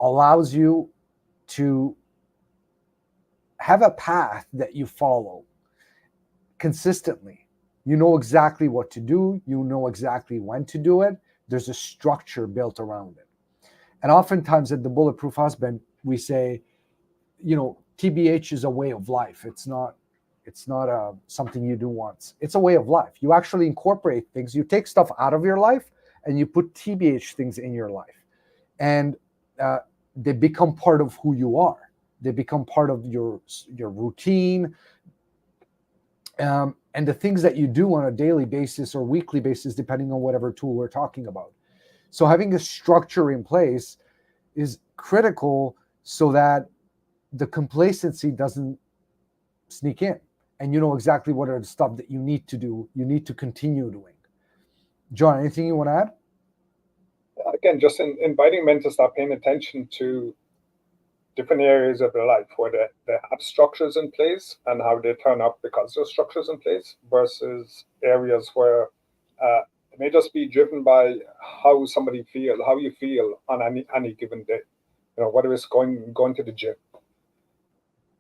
allows you to have a path that you follow consistently. You know exactly what to do. You know exactly when to do it. There's a structure built around it. And oftentimes at the Bulletproof Husband, we say, TBH is a way of life. It's not something you do once. It's a way of life. You actually incorporate things. You take stuff out of your life and you put TBH things in your life. And they become part of who you are. They become part of your routine. And the things that you do on a daily basis or weekly basis, depending on whatever tool we're talking about. So having a structure in place is critical so that the complacency doesn't sneak in. And you know exactly what are the stuff that you need to do, you need to continue doing. John, anything you want to add?
Again, just inviting men to start paying attention to different areas of their life where they have structures in place and how they turn up because there's structures in place versus areas where it may just be driven by how somebody feels, how you feel on any given day. Whether it's going to the gym.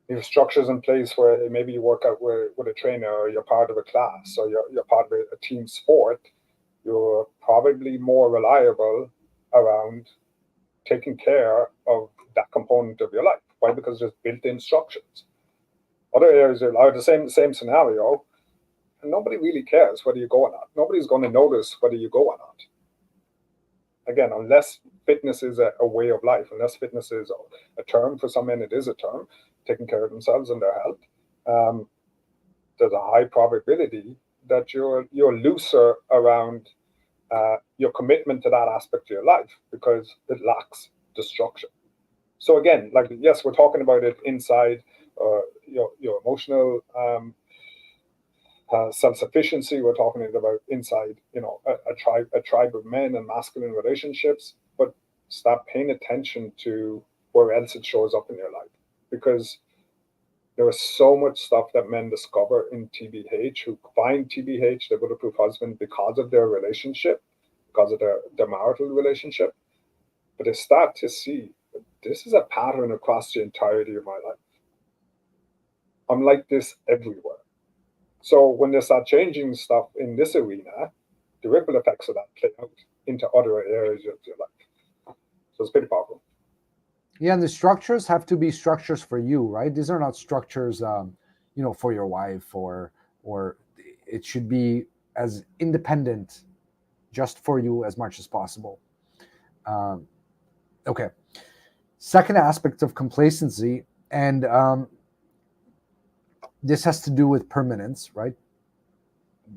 You have structures in place where maybe you work out with a trainer or you're part of a class or you're part of a team sport. You're probably more reliable around taking care of that component of your life. Why? Because there's built-in structures. Other areas are the same scenario, and nobody really cares whether you go or not. Nobody's going to notice whether you go or not. Again, unless fitness is a way of life, unless fitness is a term, for some men it is a term, taking care of themselves and their health, there's a high probability that you're looser around your commitment to that aspect of your life because it lacks the structure. So again, yes, we're talking about it inside your emotional self-sufficiency. We're talking about inside, a tribe of men and masculine relationships, but start paying attention to where else it shows up in your life, because there is so much stuff that men discover in TBH who find TBH, the Bulletproof Husband, because of their relationship, because of their marital relationship. But they start to see this is a pattern across the entirety of my life. I'm like this everywhere. So when they start changing stuff in this arena, the ripple effects of that play out into other areas of your life. So it's pretty powerful.
Yeah, and the structures have to be structures for you, right? These are not structures, for your wife or it should be as independent, just for you as much as possible. Okay. Second aspect of complacency, and this has to do with permanence, right?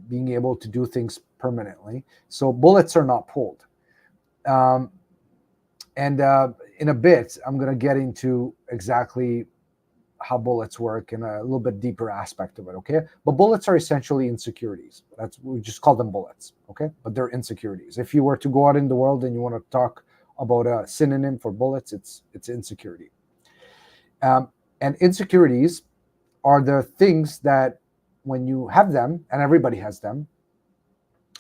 Being able to do things permanently. So bullets are not pulled. And in a bit, I'm going to get into exactly how bullets work in a little bit deeper aspect of it, okay? But bullets are essentially insecurities. We just call them bullets, okay? But they're insecurities. If you were to go out in the world and you want to talk about a synonym for bullets, it's insecurity. And insecurities are the things that when you have them, and everybody has them,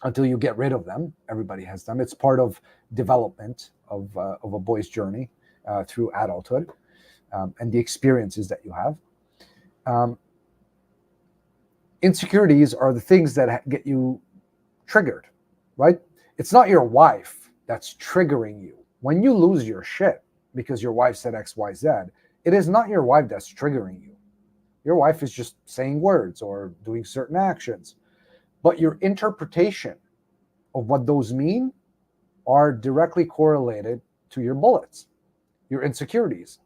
until you get rid of them, everybody has them. It's part of development of a boy's journey through adulthood. And the experiences that you have. Insecurities are the things that get you triggered, right? It's not your wife that's triggering you. When you lose your shit because your wife said X, Y, Z, it is not your wife that's triggering you. Your wife is just saying words or doing certain actions. But your interpretation of what those mean are directly correlated to your bullets, your insecurities.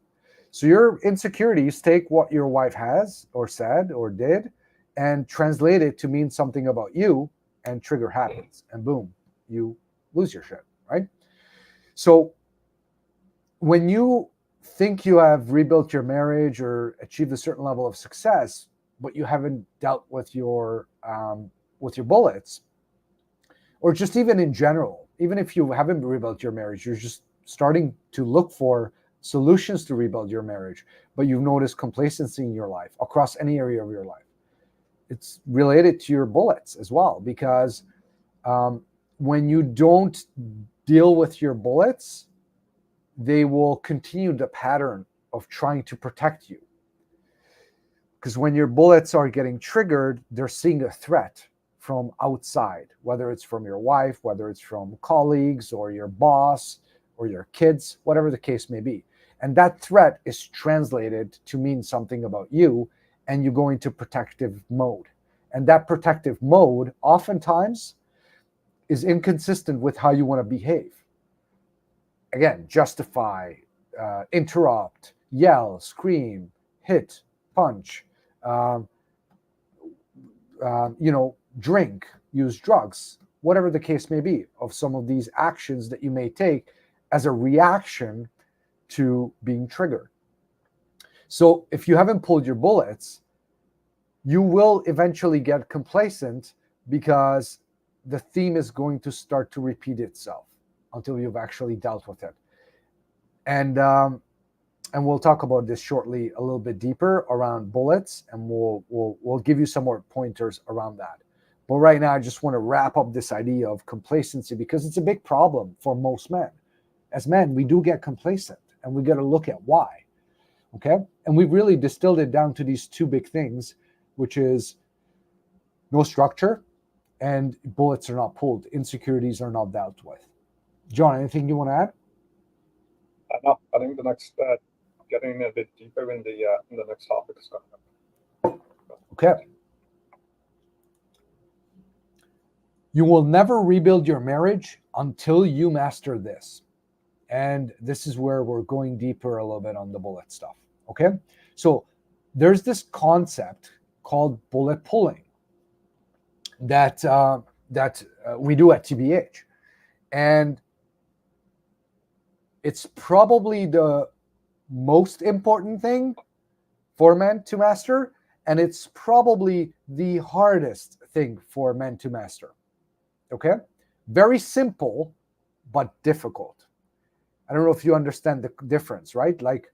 So your insecurities take what your wife has or said or did and translate it to mean something about you, and trigger happens. And boom, you lose your shit, right? So when you think you have rebuilt your marriage or achieved a certain level of success, but you haven't dealt with your bullets, or just even in general, even if you haven't rebuilt your marriage, you're just starting to look for solutions to rebuild your marriage, but you've noticed complacency in your life across any area of your life. It's related to your bullets as well, because when you don't deal with your bullets, they will continue the pattern of trying to protect you. Because when your bullets are getting triggered, they're seeing a threat from outside, whether it's from your wife, whether it's from colleagues or your boss or your kids, whatever the case may be. And that threat is translated to mean something about you, and you go into protective mode. And that protective mode oftentimes is inconsistent with how you want to behave. Again, justify, interrupt, yell, scream, hit, punch, drink, use drugs, whatever the case may be, of some of these actions that you may take as a reaction to being triggered. So if you haven't pulled your bullets, you will eventually get complacent, because the theme is going to start to repeat itself until you've actually dealt with it. And we'll talk about this shortly a little bit deeper around bullets, and we'll give you some more pointers around that. But right now, I just want to wrap up this idea of complacency, because it's a big problem for most men. As men, we do get complacent, and we got to look at why. Okay? And we've really distilled it down to these two big things, which is no structure and bullets are not pulled. Insecurities are not dealt with. John, anything you want to add?
No, I think the next getting a bit deeper in the next topic is coming up.
Okay. You will never rebuild your marriage until you master this. And this is where we're going deeper a little bit on the bullet stuff. Okay. So there's this concept called bullet pulling that we do at TBH. And it's probably the most important thing for men to master. And it's probably the hardest thing for men to master. Okay? Very simple, but difficult. I don't know if you understand the difference, right? Like,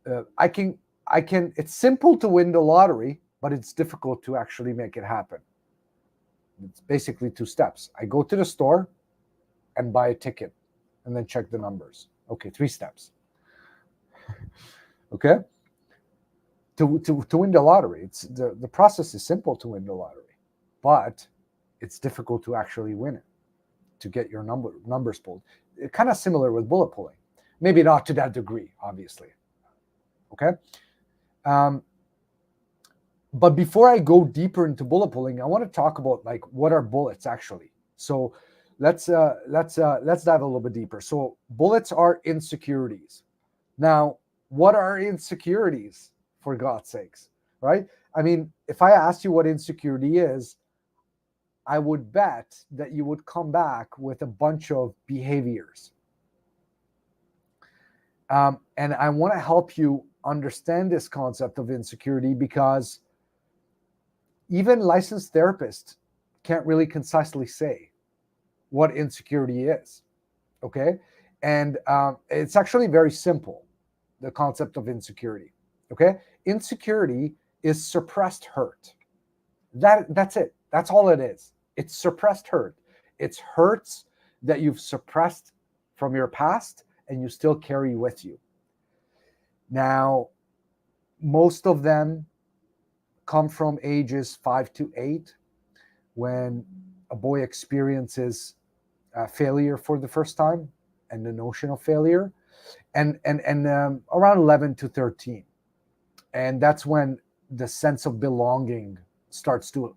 it's simple to win the lottery, but it's difficult to actually make it happen. It's basically 2 steps. I go to the store and buy a ticket and then check the numbers. Okay, 3 steps. Okay? To win the lottery, it's the process is simple to win the lottery, but it's difficult to actually win it, to get your numbers pulled. It's kind of similar with bullet pulling. Maybe not to that degree, obviously. Okay? But before I go deeper into bullet pulling, I want to talk about like what are bullets actually. So let's dive a little bit deeper. So bullets are insecurities. Now, what are insecurities, for God's sakes, right? I mean, if I asked you what insecurity is, I would bet that you would come back with a bunch of behaviors. And I want to help you understand this concept of insecurity because even licensed therapists can't really concisely say what insecurity is. Okay. And it's actually very simple, the concept of insecurity. Okay. Insecurity is suppressed hurt. That's it. That's all it is. It's suppressed hurt. It's hurts that you've suppressed from your past and you still carry with you. Now, most of them come from ages 5 to 8, when a boy experiences failure for the first time and the notion of failure, and around 11 to 13. And that's when the sense of belonging starts to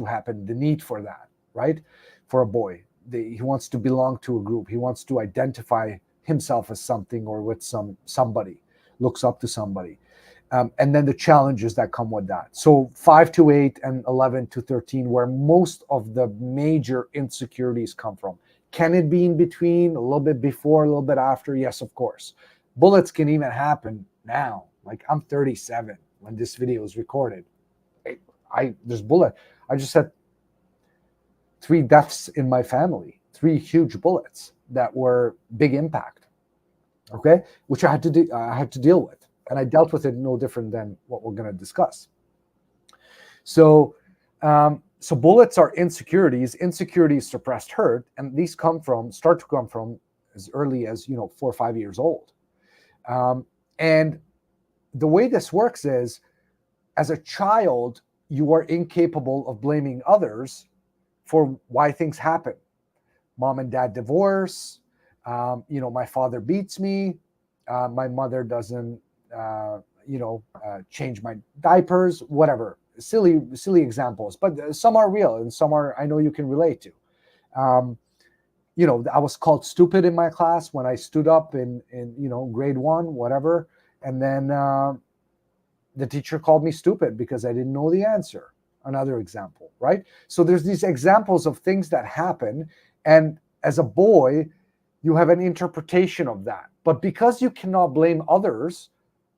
happen, the need for that, right? For a boy, he wants to belong to a group. He wants to identify himself as something or with somebody, looks up to somebody. And then the challenges that come with that. So 5 to 8 and 11 to 13, where most of the major insecurities come from. Can it be in between, a little bit before, a little bit after? Yes, of course. Bullets can even happen now. Like, I'm 37 when this video is recorded. There's bullet. I just had 3 deaths in my family, 3 huge bullets that were big impact. Okay, which I had to deal with. And I dealt with it no different than what we're going to discuss. So bullets are insecurities. Insecurities, suppressed hurt, and these start to come from as early as 4 or 5 years old. And the way this works is, as a child, you are incapable of blaming others for why things happen. Mom and dad divorce. My father beats me. My mother doesn't change my diapers, whatever. Silly examples, but some are real and some I know you can relate to. I was called stupid in my class when I stood up in grade 1, whatever. And then the teacher called me stupid because I didn't know the answer. Another example, right? So there's these examples of things that happen. And as a boy, you have an interpretation of that. But because you cannot blame others,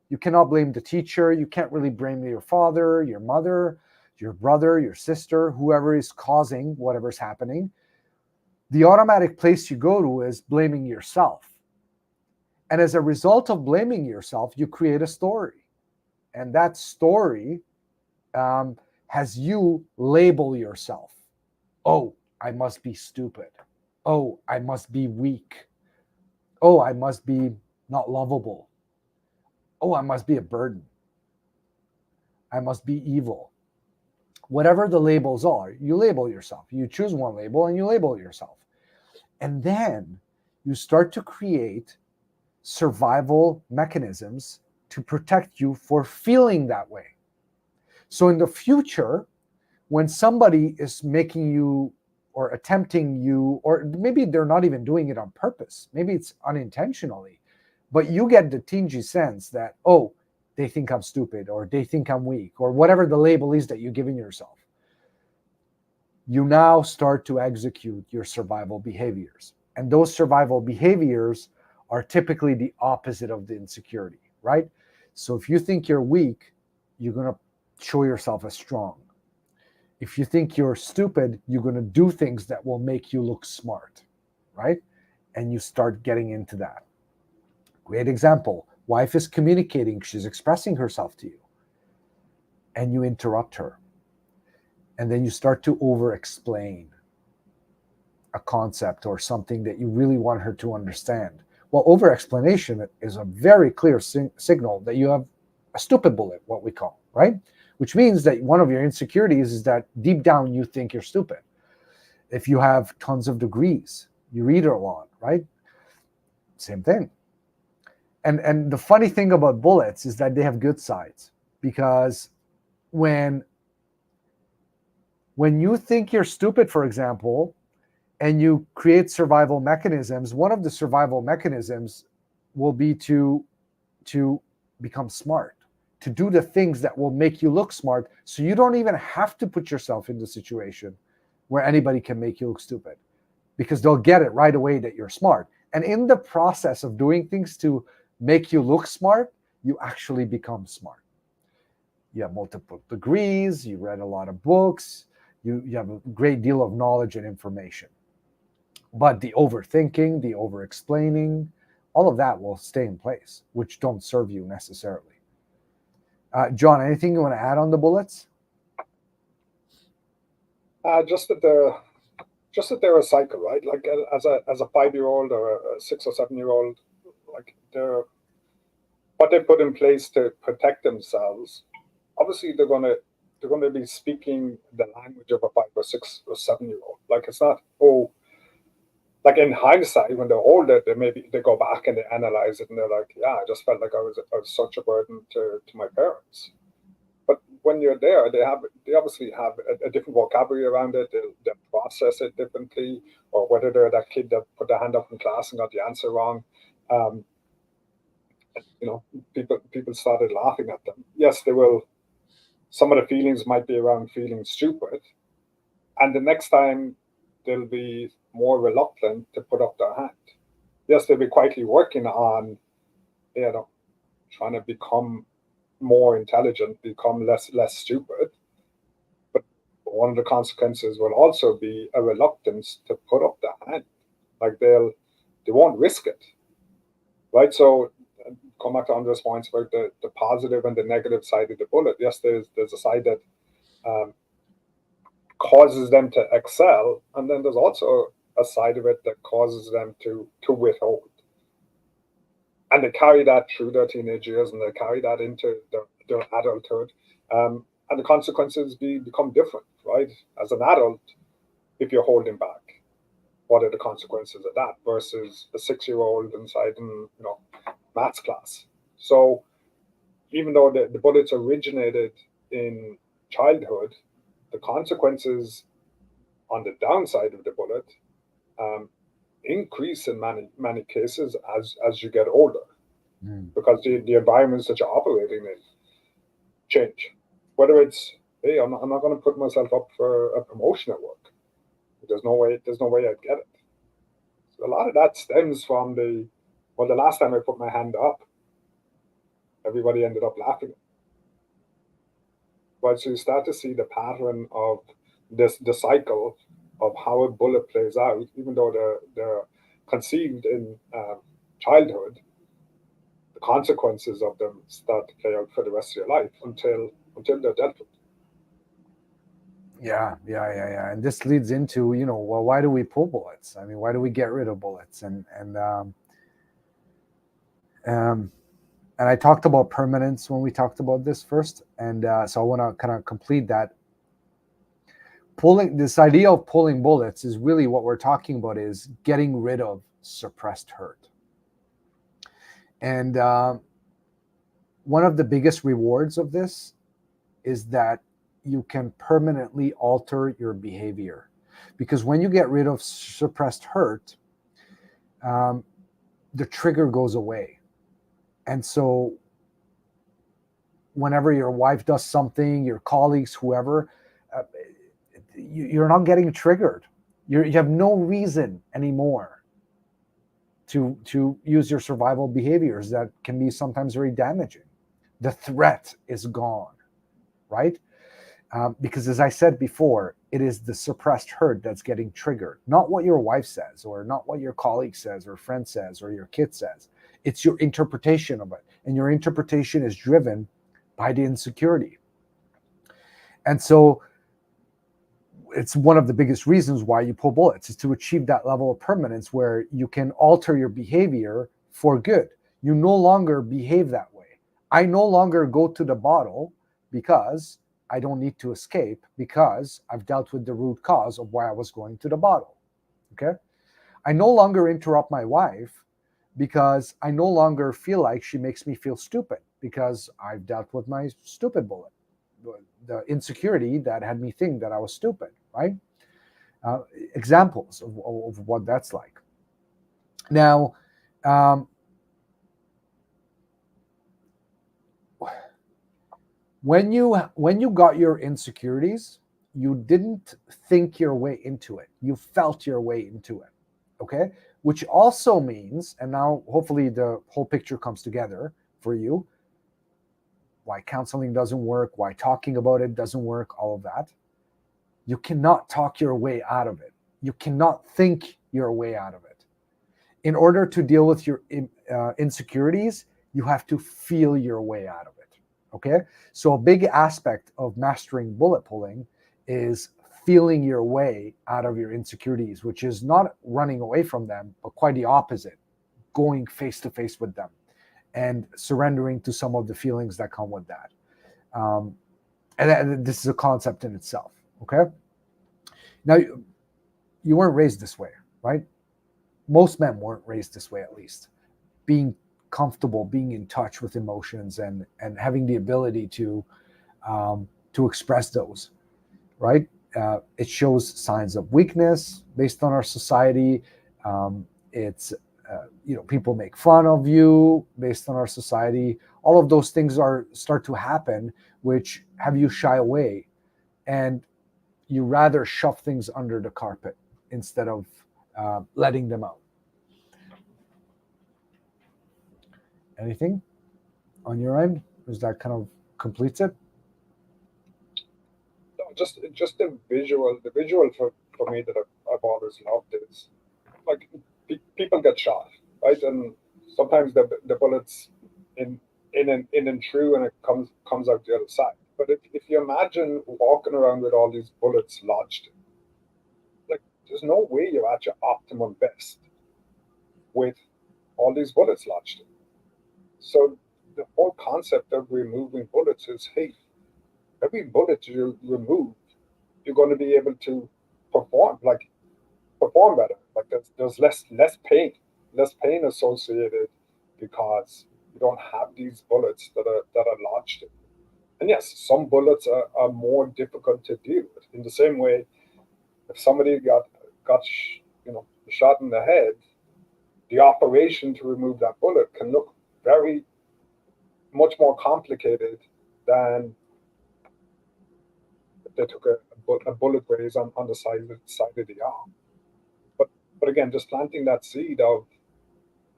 you cannot blame the teacher. You can't really blame your father, your mother, your brother, your sister, whoever is causing whatever's happening. The automatic place you go to is blaming yourself. And as a result of blaming yourself, you create a story. And that story has you label yourself. Oh, I must be stupid. Oh, I must be weak. Oh, I must be not lovable. Oh, I must be a burden. I must be evil. Whatever the labels are, you label yourself. You choose one label and you label yourself. And then you start to create survival mechanisms to protect you for feeling that way. So in the future, when somebody is making you or attempting you, or maybe they're not even doing it on purpose, maybe it's unintentionally, but you get the tingy sense that, oh, they think I'm stupid, or they think I'm weak, or whatever the label is that you're giving yourself. You now start to execute your survival behaviors. And those survival behaviors are typically the opposite of the insecurity, right? So if you think you're weak, you're going to show yourself as strong. If you think you're stupid, you're going to do things that will make you look smart, right? And you start getting into that. Great example. Wife is communicating. She's expressing herself to you. And you interrupt her. And then you start to over-explain a concept or something that you really want her to understand. Well, over-explanation is a very clear signal that you have a stupid bullet, what we call, right? Which means that one of your insecurities is that deep down you think you're stupid. If you have tons of degrees, you read a lot, right? Same thing. And the funny thing about bullets is that they have good sides, because when you think you're stupid, for example, and you create survival mechanisms, one of the survival mechanisms will be to become smart, to do the things that will make you look smart, so you don't even have to put yourself in the situation where anybody can make you look stupid, because they'll get it right away that you're smart. And in the process of doing things to make you look smart, you actually become smart. You have multiple degrees, you read a lot of books, you have a great deal of knowledge and information. But the overthinking, the over explaining, all of that will stay in place, which don't serve you necessarily. John, anything you want to add on the bullets?
Just that they're a cycle, right? Like as a 5-year-old or a 6 or 7-year-old, like what they put in place to protect themselves. Obviously, they're gonna be speaking the language of a 5 or 6 or 7-year-old. Like it's not like in hindsight when they're older, they go back and they analyze it and they're like, yeah, I just felt like I was such a burden to my parents. But when you're there, they obviously have a different vocabulary around it. They'll process it differently, or whether they're that kid that put their hand up in class and got the answer wrong. Um, you know, people started laughing at them. Yes, they will. Some of the feelings might be around feeling stupid, and the next time they'll be more reluctant to put up their hand. Yes, they'll be quietly working on, you know, trying to become more intelligent, become less stupid. But one of the consequences will also be a reluctance to put up their hand. Like they won't risk it, right? So come back to Andre's points about the positive and the negative side of the bullet. Yes, there's a side that um, causes them to excel, and then there's also a side of it that causes them to withhold. And they carry that through their teenage years, and they carry that into their adulthood. And the consequences become different, right? As an adult, if you're holding back, what are the consequences of that versus a 6-year-old inside in maths class? So even though the bullets originated in childhood, the consequences on the downside of the bullet um, increase in many cases as you get older, because the environments that you're operating in change. Whether it's, hey, I'm not going to put myself up for a promotion at work. There's no way I'd get it. So a lot of that stems from the last time I put my hand up, everybody ended up laughing. But so you start to see the pattern of the cycle of how a bullet plays out, even though they're conceived in childhood, the consequences of them start to play out for the rest of your life until they're dealt with.
Yeah. And this leads into, well, why do we pull bullets? I mean, why do we get rid of bullets? And I talked about permanence when we talked about this first, and so I want to kind of complete that. This idea of pulling bullets is really what we're talking about, is getting rid of suppressed hurt. And one of the biggest rewards of this is that you can permanently alter your behavior, because when you get rid of suppressed hurt, the trigger goes away. And so whenever your wife does something, your colleagues, whoever, you're not getting triggered. You have no reason anymore to use your survival behaviors that can be sometimes very damaging. The threat is gone, right? Because as I said before, it is the suppressed hurt that's getting triggered, not what your wife says, or not what your colleague says, or friend says, or your kid says. It's your interpretation of it. And your interpretation is driven by the insecurity. And so it's one of the biggest reasons why you pull bullets, is to achieve that level of permanence where you can alter your behavior for good. You no longer behave that way. I no longer go to the bottle because I don't need to escape, because I've dealt with the root cause of why I was going to the bottle. Okay? I no longer interrupt my wife because I no longer feel like she makes me feel stupid, because I've dealt with my stupid bullet, the insecurity that had me think that I was stupid, right? Examples of what that's like. Now, when you got your insecurities, you didn't think your way into it. You felt your way into it, okay? Which also means, and now hopefully the whole picture comes together for you, why counseling doesn't work, why talking about it doesn't work, all of that. You cannot talk your way out of it. You cannot think your way out of it. In order to deal with your insecurities, you have to feel your way out of it. Okay? So a big aspect of mastering bullet pulling is feeling your way out of your insecurities, which is not running away from them, but quite the opposite, going face to face with them and surrendering to some of the feelings that come with that. And this is a concept in itself. Okay. Now, you weren't raised this way, right? Most men weren't raised this way, at least. Being comfortable, being in touch with emotions, and having the ability to express those, right? It shows signs of weakness based on our society. It's people make fun of you based on our society. All of those things start to happen, which have you shy away, and you rather shove things under the carpet instead of letting them out. Anything on your end? Does that kind of completes it?
No, just the visual. The visual for me that I've always loved is like people get shot, right? And sometimes the bullets in and through, and it comes out the other side. But if you imagine walking around with all these bullets lodged, like there's no way you're at your optimum best with all these bullets lodged. So the whole concept of removing bullets is, hey, every bullet you remove, you're going to be able to perform better. Like there's less pain associated because you don't have these bullets that are lodged. And yes, some bullets are more difficult to deal with. In the same way, if somebody got shot in the head, the operation to remove that bullet can look very much more complicated than if they took a bullet graze on the side of the arm. But again, just planting that seed of,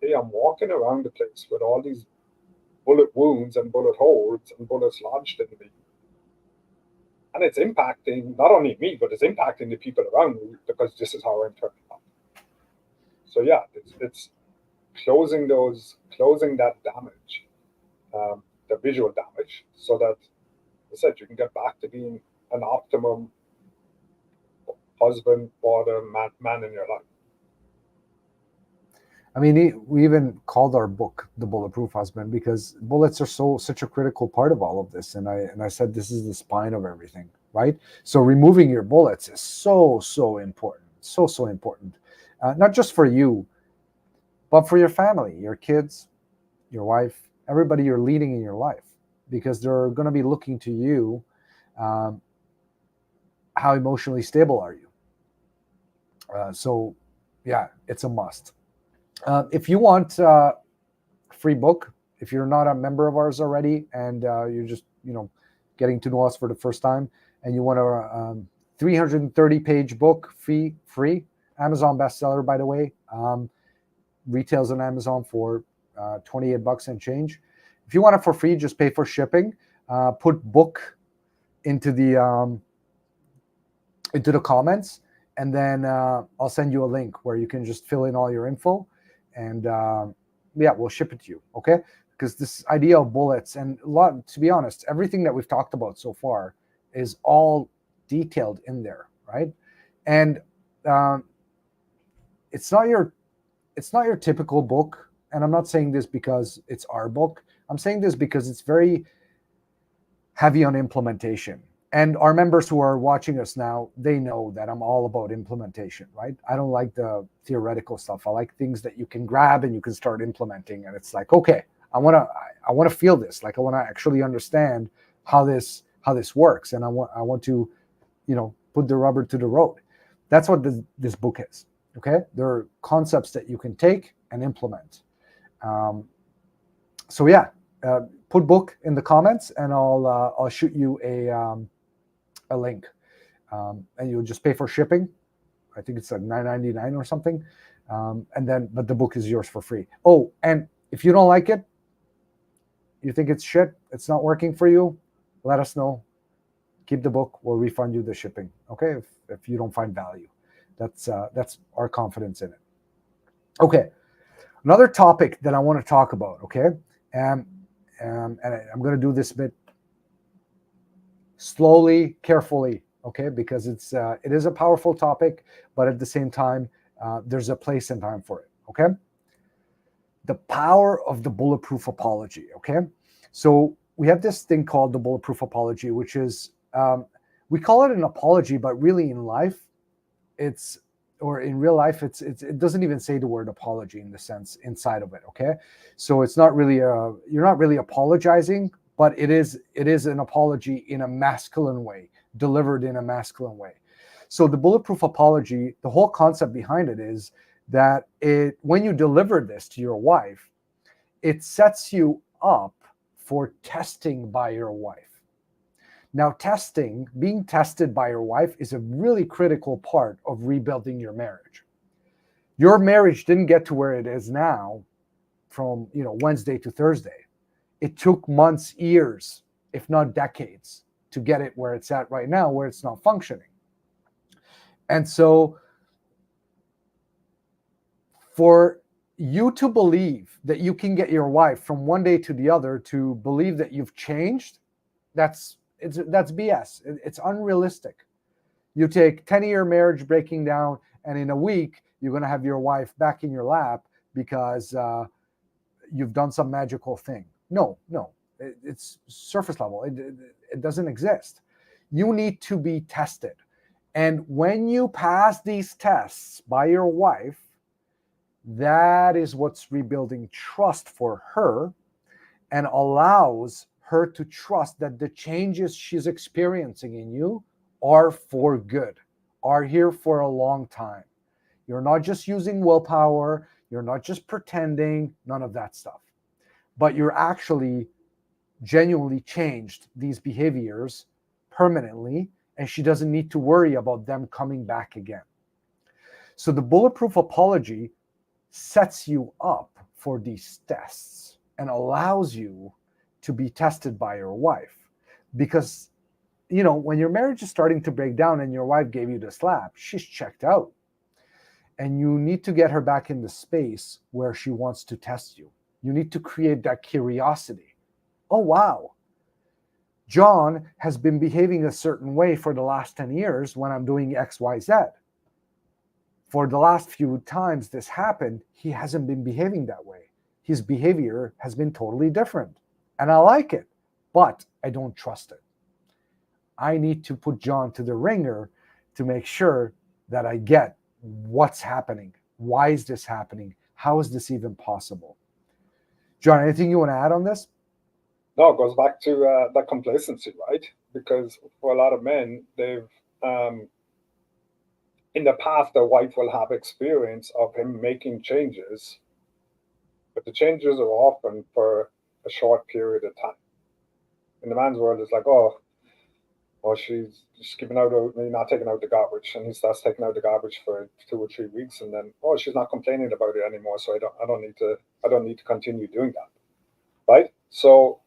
hey, I'm walking around the place with all these bullet wounds and bullet holes and bullets lodged in me. And it's impacting not only me, but it's impacting the people around me because this is how I'm turning up. So yeah, it's closing that damage, the visual damage, so that, as I said, you can get back to being an optimum husband, father, man in your life.
I mean, we even called our book "The Bulletproof Husband" because bullets are such a critical part of all of this. And I said this is the spine of everything, right? So removing your bullets is so important, so important, not just for you, but for your family, your kids, your wife, everybody you're leading in your life, because they're going to be looking to you. How emotionally stable are you? So, yeah, it's a must. If you want a free book, if you're not a member of ours already and you're just getting to know us for the first time, and you want a 330-page book, free, Amazon bestseller, by the way, retails on Amazon for $28 and change. If you want it for free, just pay for shipping. Put book into the comments, and then I'll send you a link where you can just fill in all your info. And we'll ship it to you, okay? Because this idea of bullets, and to be honest, everything that we've talked about so far is all detailed in there, right? And it's not your typical book. And I'm not saying this because it's our book. I'm saying this because it's very heavy on implementation. And our members who are watching us now, they know that I'm all about implementation, right? I don't like the theoretical stuff. I like things that you can grab and you can start implementing. And it's like, okay, I want to feel this. Like I want to actually understand how this works. And I want to, put the rubber to the road. That's what this book is. Okay. There are concepts that you can take and implement. Put book in the comments, and I'll shoot you a link, and you'll just pay for shipping. I think it's like $9.99 or something, but the book is yours for free. Oh, and if you don't like it, You think it's shit, it's not working for you, let us know. Keep the book, we'll refund you the shipping. Okay, if you don't find value. That's our confidence in it. Okay, another topic that I want to talk about, okay? And I'm going to do this bit slowly, carefully, okay? Because it is a powerful topic, but at the same time, there's a place and time for it, okay? The power of the bulletproof apology, okay? So we have this thing called the bulletproof apology, which is, we call it an apology, but really in life, in real life, it doesn't even say the word apology in the sense inside of it, okay? So it's not really you're not really apologizing, but it is an apology in a masculine way, delivered in a masculine way. So the bulletproof apology, the whole concept behind it is that when you deliver this to your wife, it sets you up for testing by your wife. Now, being tested by your wife is a really critical part of rebuilding your marriage. Your marriage didn't get to where it is now from, Wednesday to Thursday. It took months, years, if not decades, to get it where it's at right now, where it's not functioning. And so for you to believe that you can get your wife from one day to the other to believe that you've changed, that's BS. It's unrealistic. You take 10-year marriage breaking down, and in a week, you're going to have your wife back in your lap because you've done some magical thing. No, it's surface level. It doesn't exist. You need to be tested. And when you pass these tests by your wife, that is what's rebuilding trust for her and allows her to trust that the changes she's experiencing in you are for good, are here for a long time. You're not just using willpower, you're not just pretending, none of that stuff. But you're actually genuinely changed these behaviors permanently, and she doesn't need to worry about them coming back again. So the bulletproof apology sets you up for these tests and allows you to be tested by your wife. Because, when your marriage is starting to break down and your wife gave you the slap, she's checked out. And you need to get her back in the space where she wants to test you. You need to create that curiosity. Oh, wow. John has been behaving a certain way for the last 10 years when I'm doing X, Y, Z. For the last few times this happened, he hasn't been behaving that way. His behavior has been totally different. And I like it, but I don't trust it. I need to put John to the ringer to make sure that I get what's happening. Why is this happening? How is this even possible? John, anything you want to add on this?
No, it goes back to that complacency, right? Because for a lot of men, they've in the past, their wife will have experience of him making changes, but the changes are often for a short period of time. In the man's world, it's like, oh, well, she's skipping out, not taking out the garbage, and he starts taking out the garbage for 2 or 3 weeks, and then, oh, she's not complaining about it anymore, so I don't need to continue doing that, right? So,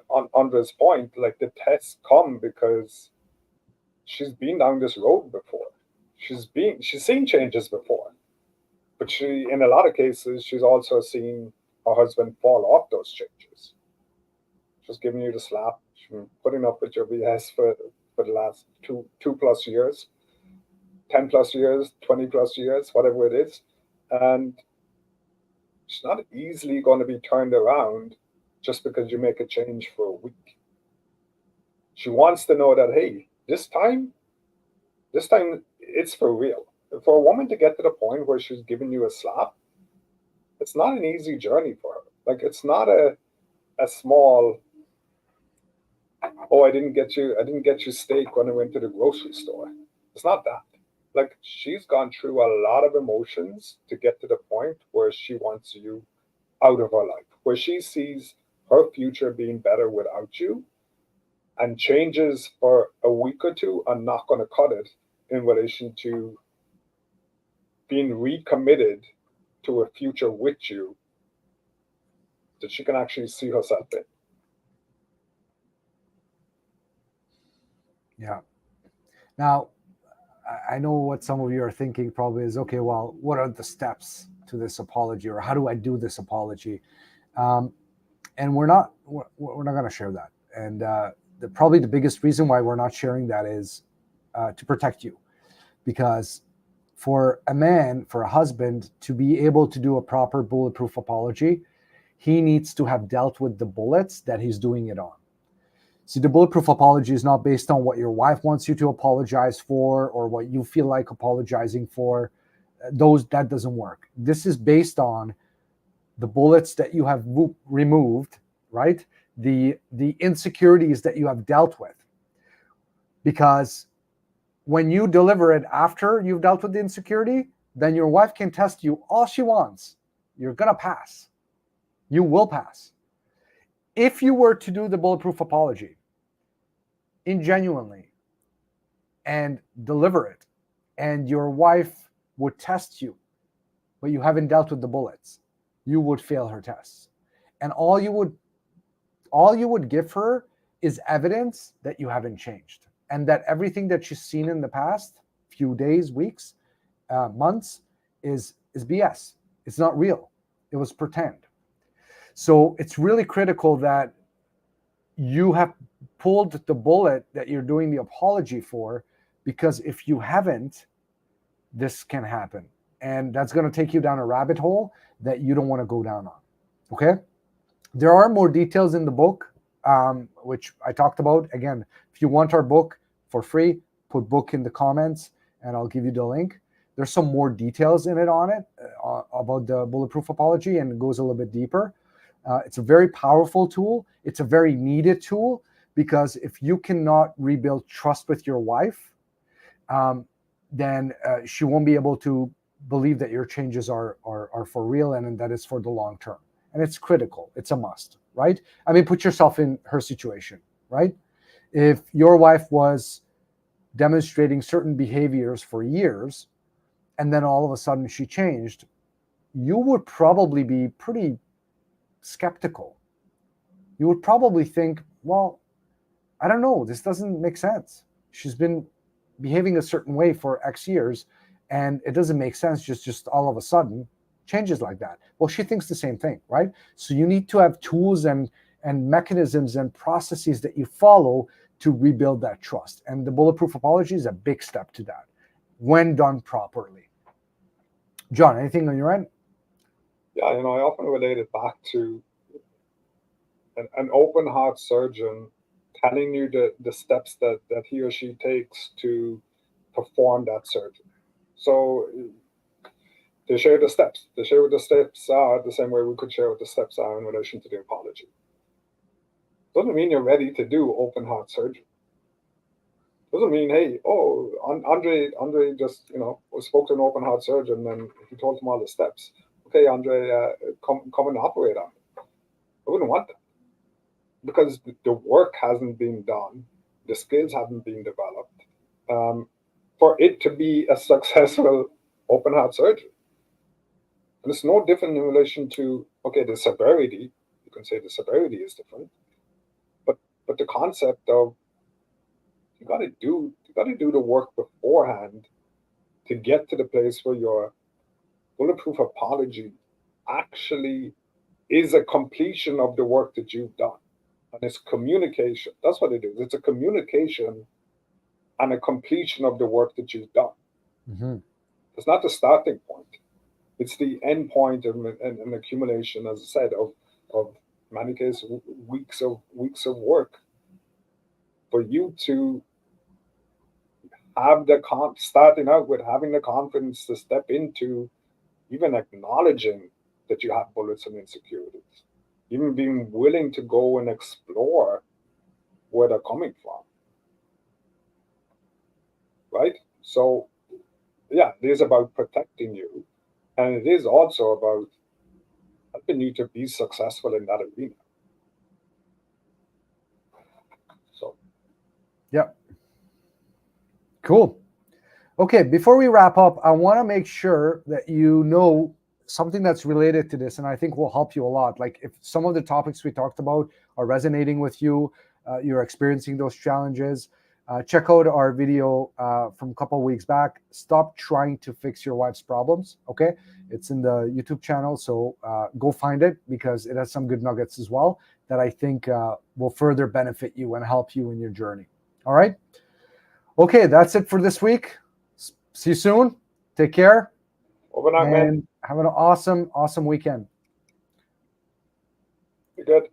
on this point, like the tests come because she's been down this road before. She's seen changes before, but in a lot of cases, she's also seen her husband fall off those changes. She's giving you the slap. She's been putting up with your BS for the last two plus years, 10 plus years, 20 plus years, whatever it is, and she's not easily going to be turned around just because you make a change for a week. She wants to know that, hey, this time it's for real. For a woman to get to the point where she's giving you a slap, it's not an easy journey for her. Like it's not a small, oh, I didn't get you steak when I went to the grocery store. It's not that. Like she's gone through a lot of emotions to get to the point where she wants you out of her life, where she sees her future being better without you, and changes for a week or two are not going to cut it in relation to being recommitted to a future with you that she can actually see herself in.
Yeah. Now, I know what some of you are thinking probably is, okay, well, what are the steps to this apology, or how do I do this apology? And we're not going to share that. And probably the biggest reason why we're not sharing that is to protect you, because for a man, for a husband to be able to do a proper bulletproof apology, he needs to have dealt with the bullets that he's doing it on. See, the bulletproof apology is not based on what your wife wants you to apologize for or what you feel like apologizing for. That doesn't work. This is based on the bullets that you have removed, right? The insecurities that you have dealt with. Because when you deliver it after you've dealt with the insecurity, then your wife can test you all she wants. You're going to pass. You will pass. If you were to do the bulletproof apology genuinely and deliver it, and your wife would test you, but you haven't dealt with the bullets, you would fail her tests. And all you would give her is evidence that you haven't changed, and that everything that she's seen in the past few days, weeks, months is BS. It's not real. It was pretend. So it's really critical that you have pulled the bullet that you're doing the apology for, because if you haven't, this can happen. And that's going to take you down a rabbit hole that you don't want to go down on. Okay? There are more details in the book, which I talked about. Again, if you want our book for free, put book in the comments and I'll give you the link. There's some more details in it on it about the bulletproof apology, and it goes a little bit deeper. It's a very powerful tool. It's a very needed tool, because if you cannot rebuild trust with your wife, then she won't be able to believe that your changes are for real and that it's for the long term. And it's critical. It's a must, right? I mean, put yourself in her situation, right? If your wife was demonstrating certain behaviors for years, and then all of a sudden she changed, you would probably be pretty skeptical. You would probably think, well, I don't know, this doesn't make sense. She's been behaving a certain way for X years, and it doesn't make sense just all of a sudden changes like that. Well, she thinks the same thing, right? So you need to have tools and mechanisms and processes that you follow to rebuild that trust. And the bulletproof apology is a big step to that when done properly. John, anything on your end?
Yeah, I often relate it back to an open heart surgeon telling you the steps that he or she takes to perform that surgery. So they share the steps. They share what the steps are the same way we could share what the steps are in relation to the apology. Doesn't mean you're ready to do open heart surgery. Doesn't mean, hey, Andre just, spoke to an open heart surgeon and he told him all the steps. Okay, Andre, come and operate on it. I wouldn't want that, because the work hasn't been done, the skills haven't been developed for it to be a successful open heart surgery. And it's no different in relation to, okay, the severity. You can say the severity is different, but the concept of you got to do the work beforehand to get to the place where your bulletproof apology actually is a completion of the work that you've done. And it's communication. That's what it is. It's a communication and a completion of the work that you've done.
Mm-hmm.
It's not the starting point. It's the end point and an accumulation, as I said, of in many cases weeks of work for you to have starting out with having the confidence to step into even acknowledging that you have bullets and insecurities, even being willing to go and explore where they're coming from. Right? So, yeah, it is about protecting you. And it is also about helping you to be successful in that arena. So,
yeah. Cool. Okay, before we wrap up, I want to make sure that you know something that's related to this, and I think will help you a lot. Like if some of the topics we talked about are resonating with you, you're experiencing those challenges, check out our video from a couple of weeks back. Stop trying to fix your wife's problems. Okay, it's in the YouTube channel, so go find it because it has some good nuggets as well that I think will further benefit you and help you in your journey. All right. Okay, that's it for this week. See you soon. Take care.
Overnight, man.
And have an awesome weekend.
Be good.